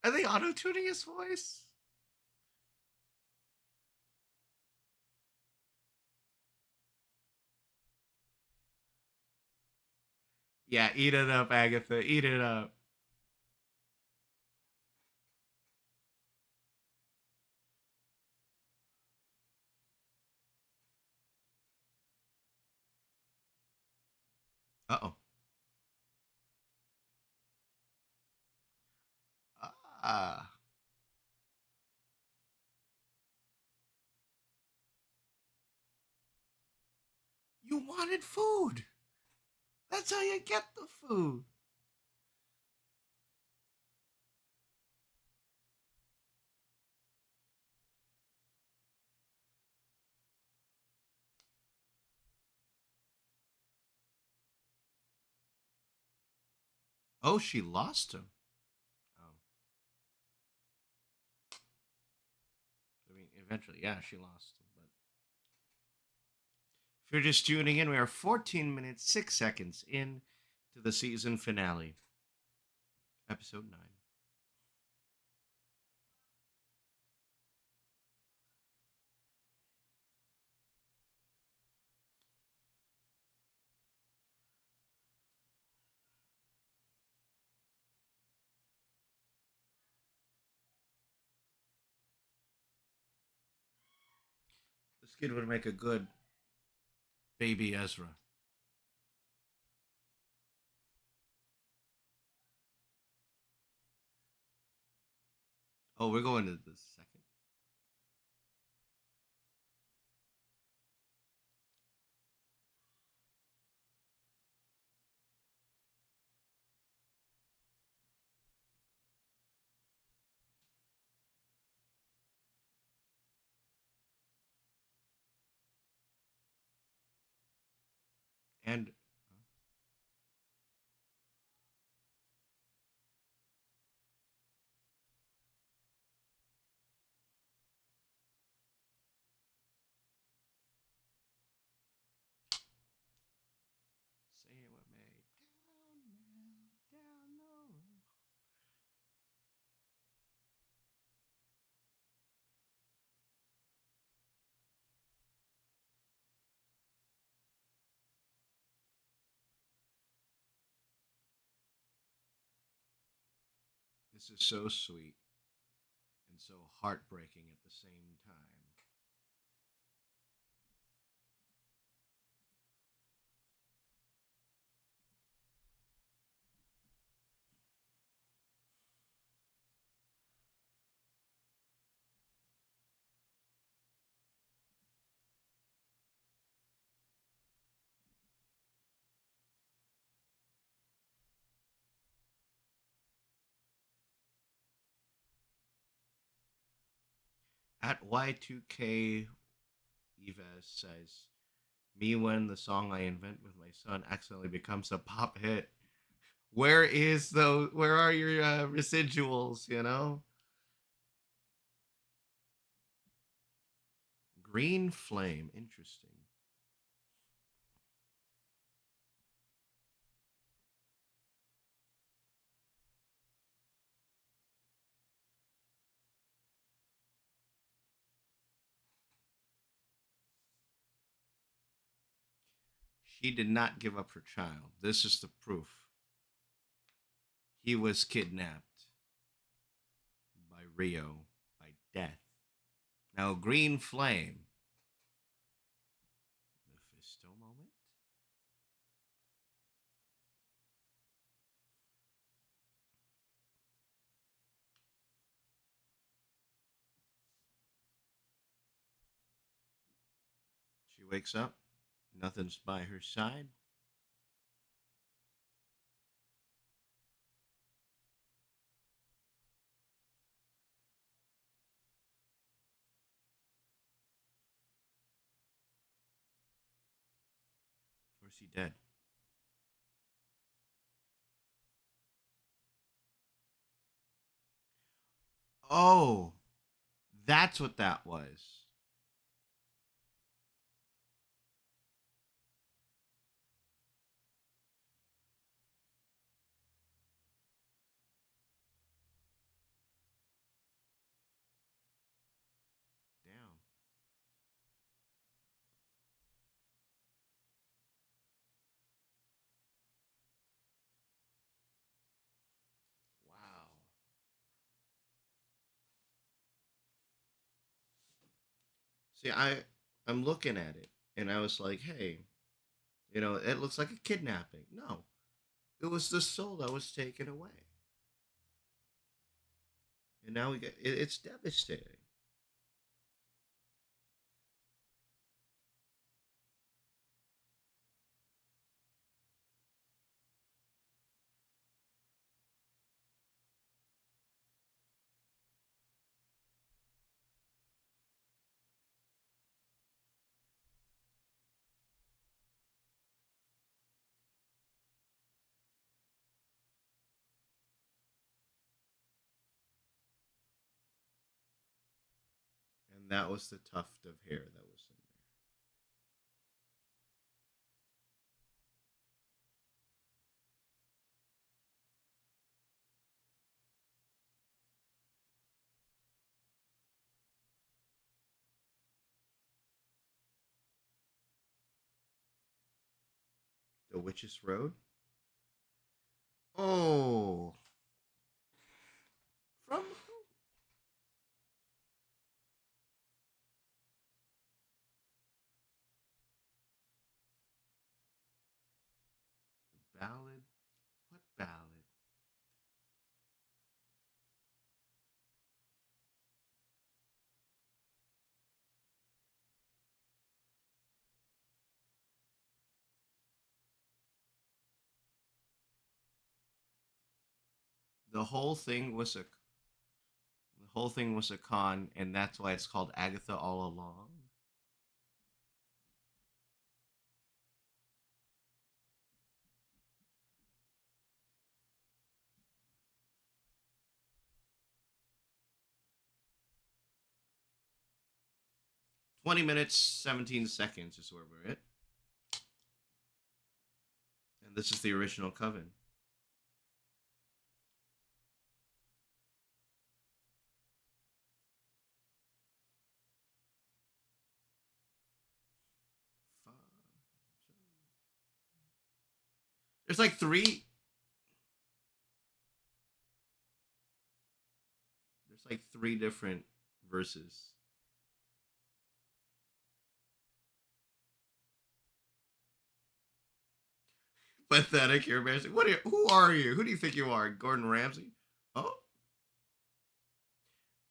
are they auto tuning his voice? Yeah, eat it up, Agatha. Eat it up. Uh oh. Ah, you wanted food. That's how you get the food. Oh, she lost him. Oh, I mean, eventually, yeah, she lost him. But if you're just tuning in, we are 14 minutes 6 seconds in to the season finale, episode 9. This kid would make a good baby Ezra. Oh, we're going to the second. And say it with me. Down the road. This is so sweet and so heartbreaking at the same time. At Y2K, Eva says, "Me when the song I invent with my son accidentally becomes a pop hit. Where is those? Where are your residuals? You know, Green Flame. Interesting. She did not give up her child. This is the proof. He was kidnapped by Rio, by death. Now, Green Flame. Mephisto moment. She wakes up, nothing's by her side. Or is he dead? Oh, that's what that was. Damn. Wow. See, I'm looking at it and I was like, hey, it looks like a kidnapping. No, it was the soul that was taken away, and now it's devastating. And that was the tuft of hair that was in there. The Witch's Road. Oh, from the ballad. What ballad? The whole thing was a the whole thing was a con, and that's why it's called Agatha All Along. 20 minutes, 17 seconds is where we're at, and this is the original Coven. There's like three. There's like three different verses. Pathetic, you're embarrassing. Who are you? Who do you think you are? Gordon Ramsay? Oh,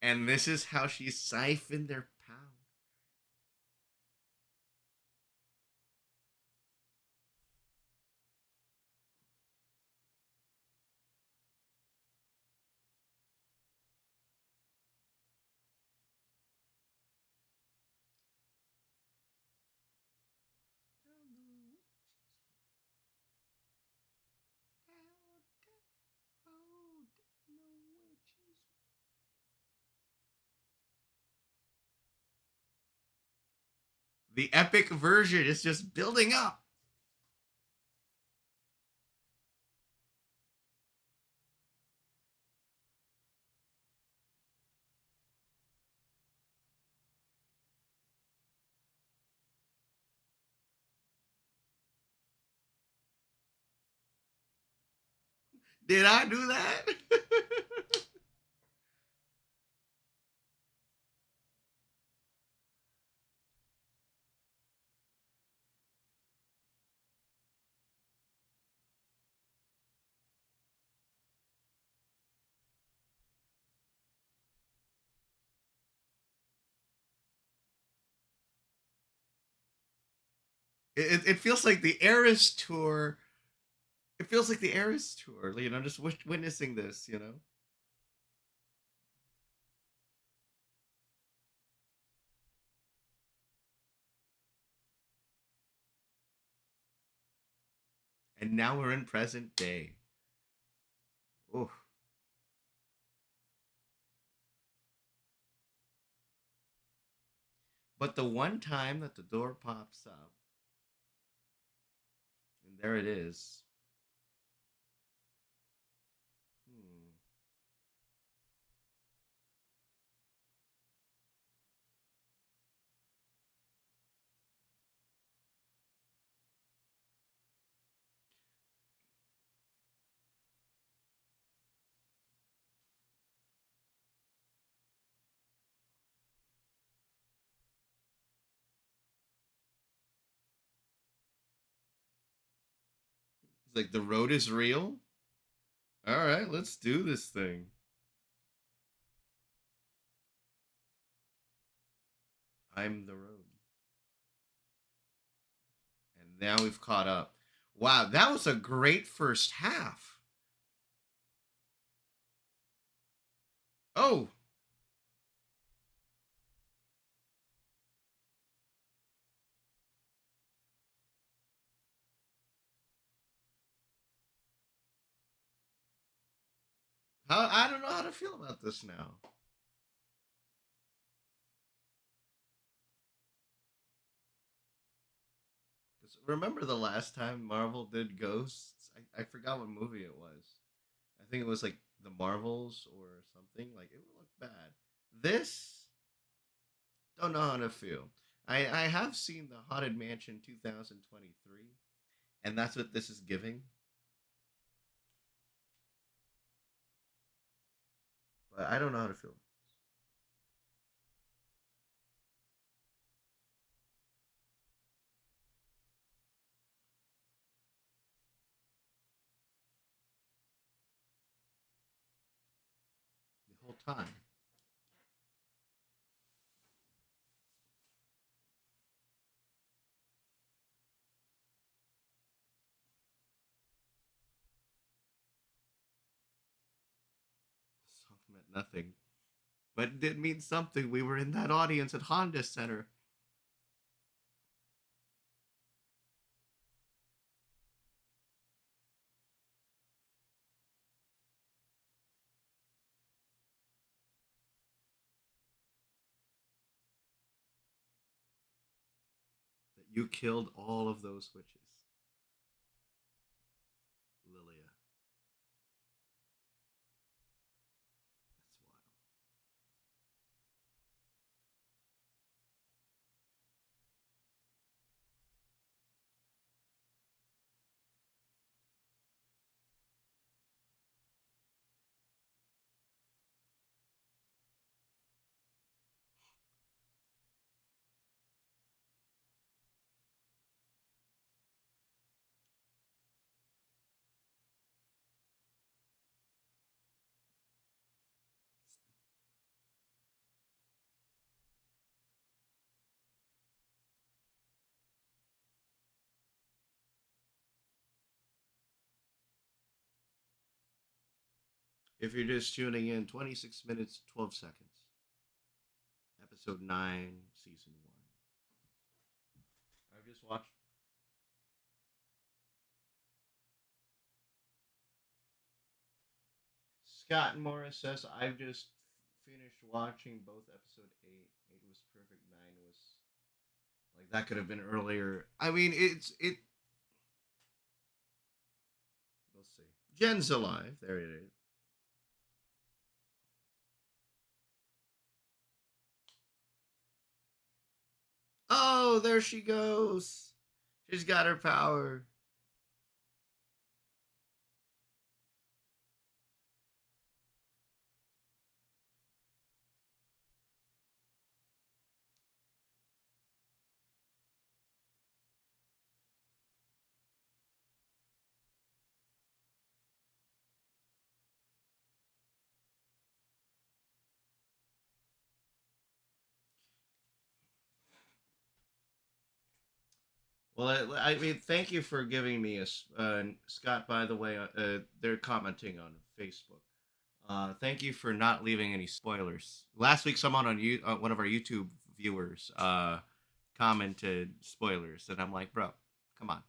and this is how she siphoned their power. The epic version is just building up. Did I do that? It feels like the Eras tour. It feels like the Eras tour. You know, just witnessing this. You know, and now we're in present day. Oh, but the one time that the door pops up, and there it is. Hmm. It's like the road is real. All right, let's do this thing. I'm the road. And now we've caught up. Wow, that was a great first half. Oh, I don't know how to feel about this now. 'Cause remember the last time Marvel did Ghosts? I forgot what movie it was. I think it was like the Marvels or something. Like it would look bad. This don't know how to feel. I have seen the Haunted Mansion 2023, and that's what this is giving. But I don't know how to feel the whole time. The song meant nothing, but it did mean something. We were in that audience at Honda Center. That you killed all of those witches, Lilia. That's wild. If you're just tuning in, 26 minutes, 12 seconds. Episode 9, Season 1. I've just watched. Scott Morris says, I've just finished watching both episode 8. 8 was perfect, 9 was. Like, that could have been earlier. I mean, it. We'll see. Jen's alive. There it is. Oh, there she goes. She's got her power. Well, I mean, thank you for giving me Scott. By the way, they're commenting on Facebook. Thank you for not leaving any spoilers. Last week, someone on one of our YouTube viewers, commented spoilers, and I'm like, bro, come on.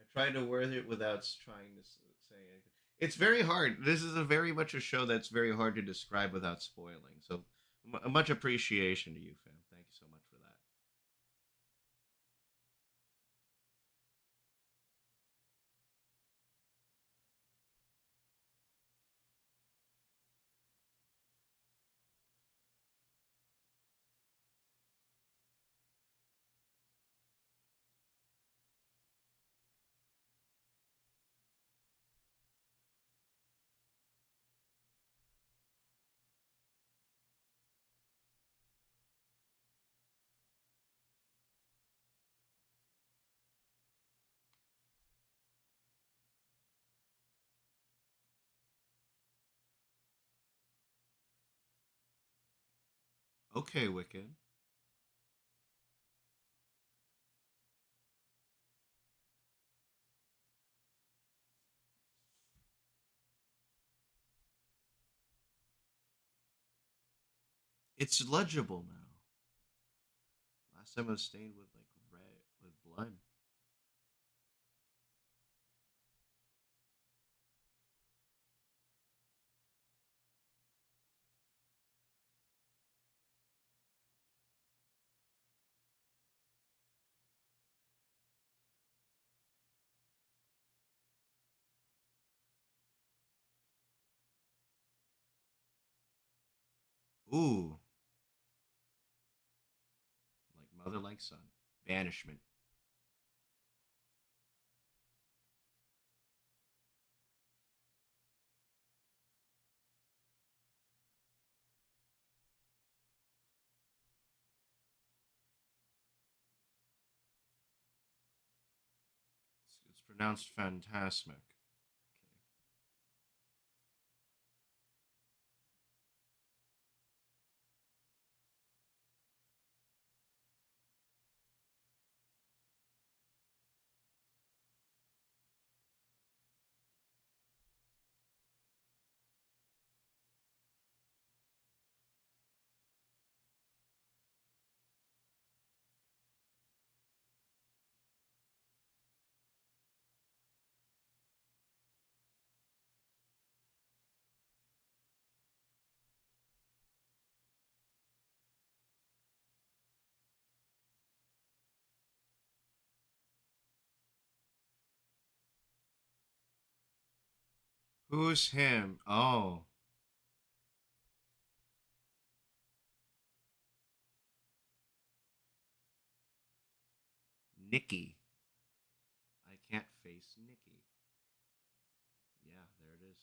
I tried to word it without trying to say anything. It's very hard. This is a very much a show that's very hard to describe without spoiling. So, much appreciation to you, fam. Thank you so much for that. Okay, Wicked. It's legible now. Last time it was stained with like red with blood. Ooh, like mother, like son. Banishment. It's pronounced phantasmic. Okay. Who's him? Oh, Nikki. I can't face Nikki. Yeah, there it is.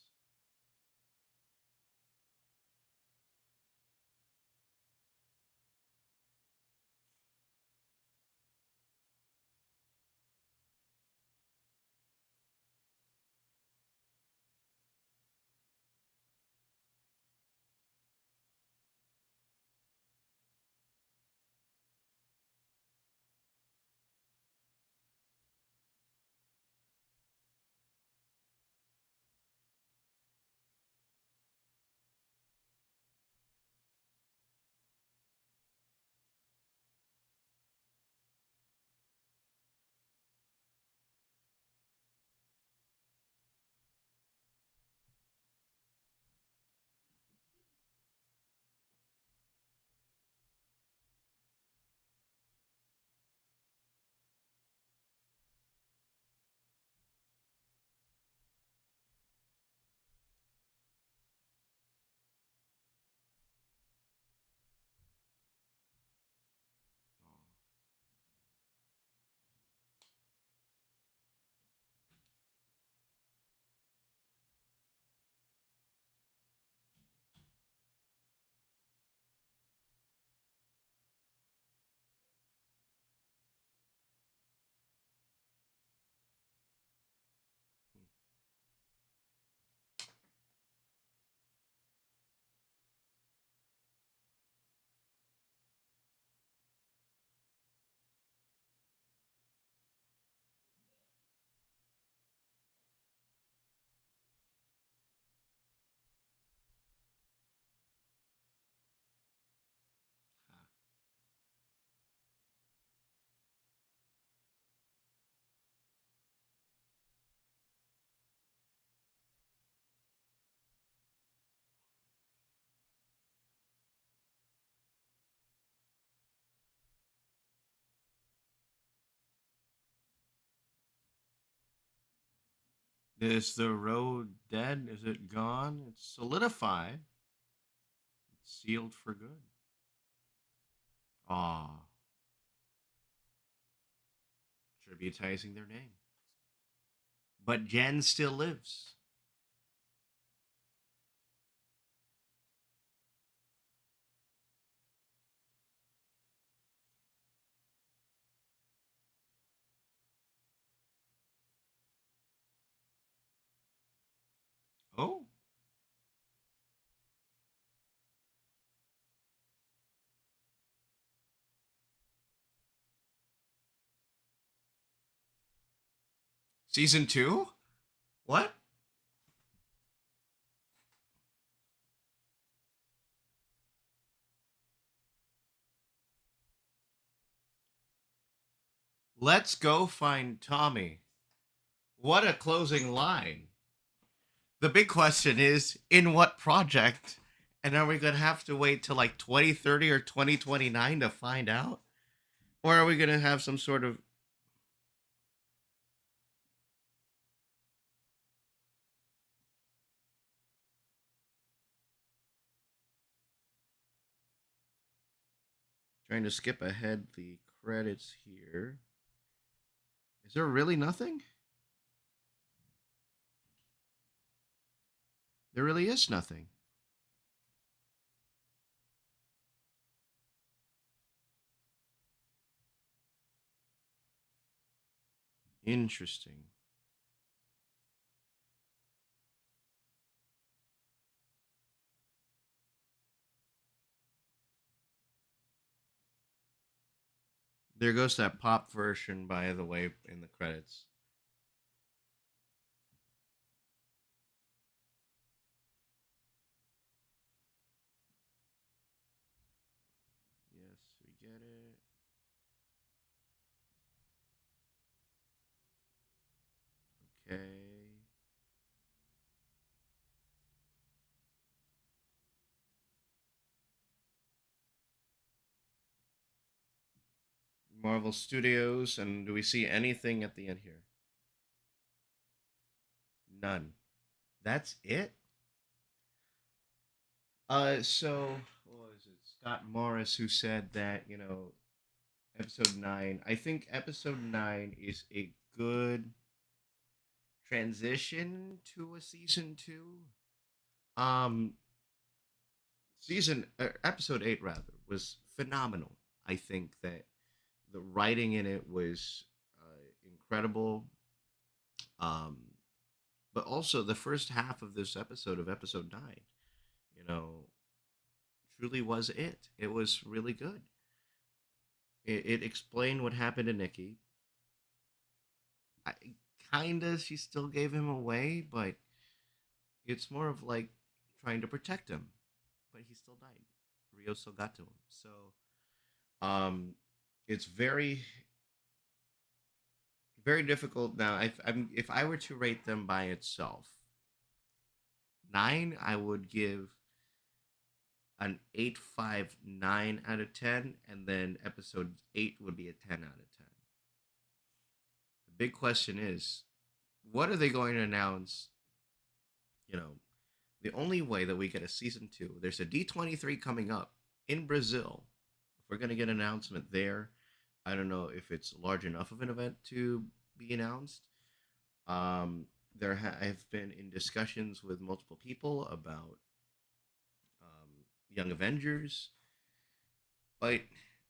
Is the road dead? Is it gone? It's solidified. It's sealed for good. Ah, tributizing their name. But Jen still lives. Oh, season two? What? Let's go find Tommy. What a closing line. The big question is in what project? And are we going to have to wait till like 2030 or 2029 to find out? Or are we going to have some sort of trying to skip ahead the credits here? Is there really nothing? There really is nothing. Interesting. There goes that pop version, by the way, in the credits. Yes, we get it. Okay. Marvel Studios, and do we see anything at the end here? None. That's it. So what was it? Scott Morris who said that episode nine. I think episode nine is a good transition to a season two. Um, season episode eight rather was phenomenal. I think that the writing in it was incredible. Um, but also the first half of this episode of episode nine, you know, truly was it. It was really good. It explained what happened to Nikki. I, kinda, she still gave him away, but it's more of like trying to protect him. But he still died. Rio still got to him. So, um, it's very difficult now. If I were to rate them by itself, nine, I would give an 8.59 out of 10, and then episode 8 would be a 10 out of 10. The big question is, what are they going to announce? You know, the only way that we get a season 2, there's a D23 coming up in Brazil. If we're going to get an announcement there, I don't know if it's large enough of an event to be announced. Um, I've been in discussions with multiple people about Young Avengers, but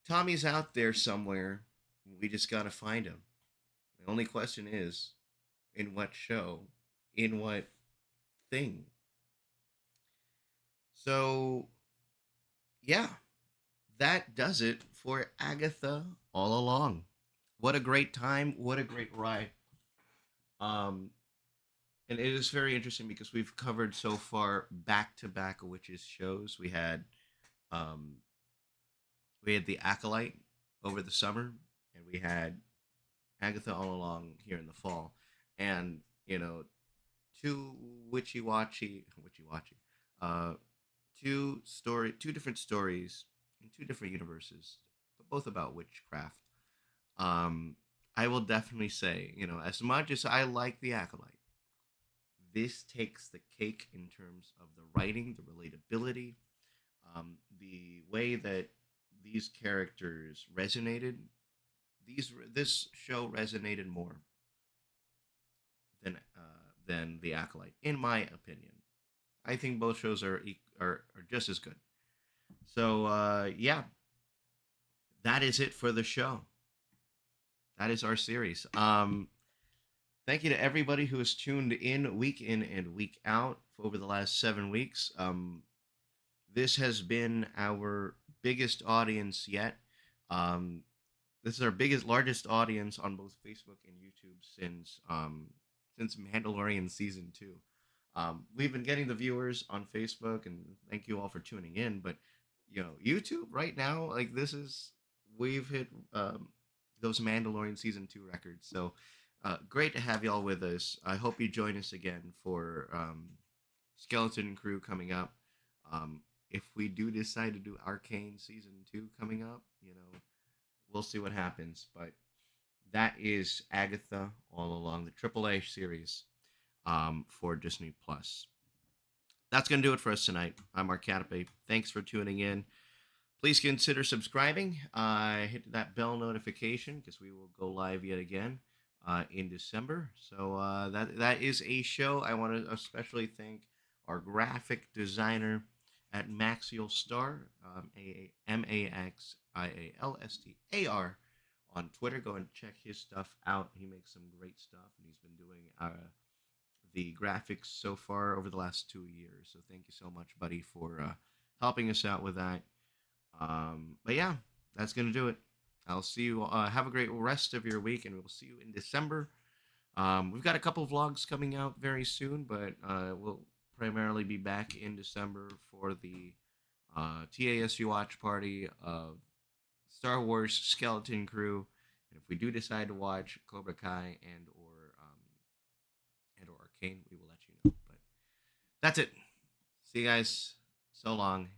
Tommy's out there somewhere. We just got to find him. The only question is, in what show, in what thing? So, yeah, that does it for Agatha All Along. What a great time! What a great ride! Um, and it is very interesting because we've covered so far back to back witches shows. Um, we had the Acolyte over the summer, and we had Agatha All Along here in the fall, and two witchy watchy, uh, two different stories in two different universes, but both about witchcraft. Um, I will definitely say, as much as I like the Acolyte, This takes the cake in terms of the writing, the relatability, the way that these characters resonated. This show resonated more than the Acolyte, in my opinion. I think both shows are just as good. So yeah, that is it for the show. That is our series. Thank you to everybody who has tuned in and week out over the last 7 weeks. This has been our biggest audience yet. Um, this is our largest audience on both Facebook and YouTube since Mandalorian season 2. We've been getting the viewers on Facebook, and thank you all for tuning in. But YouTube right now, like we've hit those Mandalorian season 2 records. So great to have y'all with us. I hope you join us again for Skeleton Crew coming up. If we do decide to do Arcane season 2 coming up, we'll see what happens. But that is Agatha All Along, the AAA series for Disney Plus. That's going to do it for us tonight. I'm Arcadipe. Thanks for tuning in. Please consider subscribing. Hit that bell notification because we will go live yet again in December. So that is a show. I want to especially thank our graphic designer at Maxial Star, Maxialstar on Twitter. Go and check his stuff out. He makes some great stuff, and he's been doing the graphics so far over the last 2 years. So thank you so much, buddy, for helping us out with that. But yeah, that's going to do it. I'll see you. Have a great rest of your week, and we'll see you in December. We've got a couple vlogs coming out very soon, but we'll primarily be back in December for the TASG watch party of Star Wars Skeleton Crew. And if we do decide to watch Cobra Kai or Arcane, we will let you know. But that's it. See you guys. So long.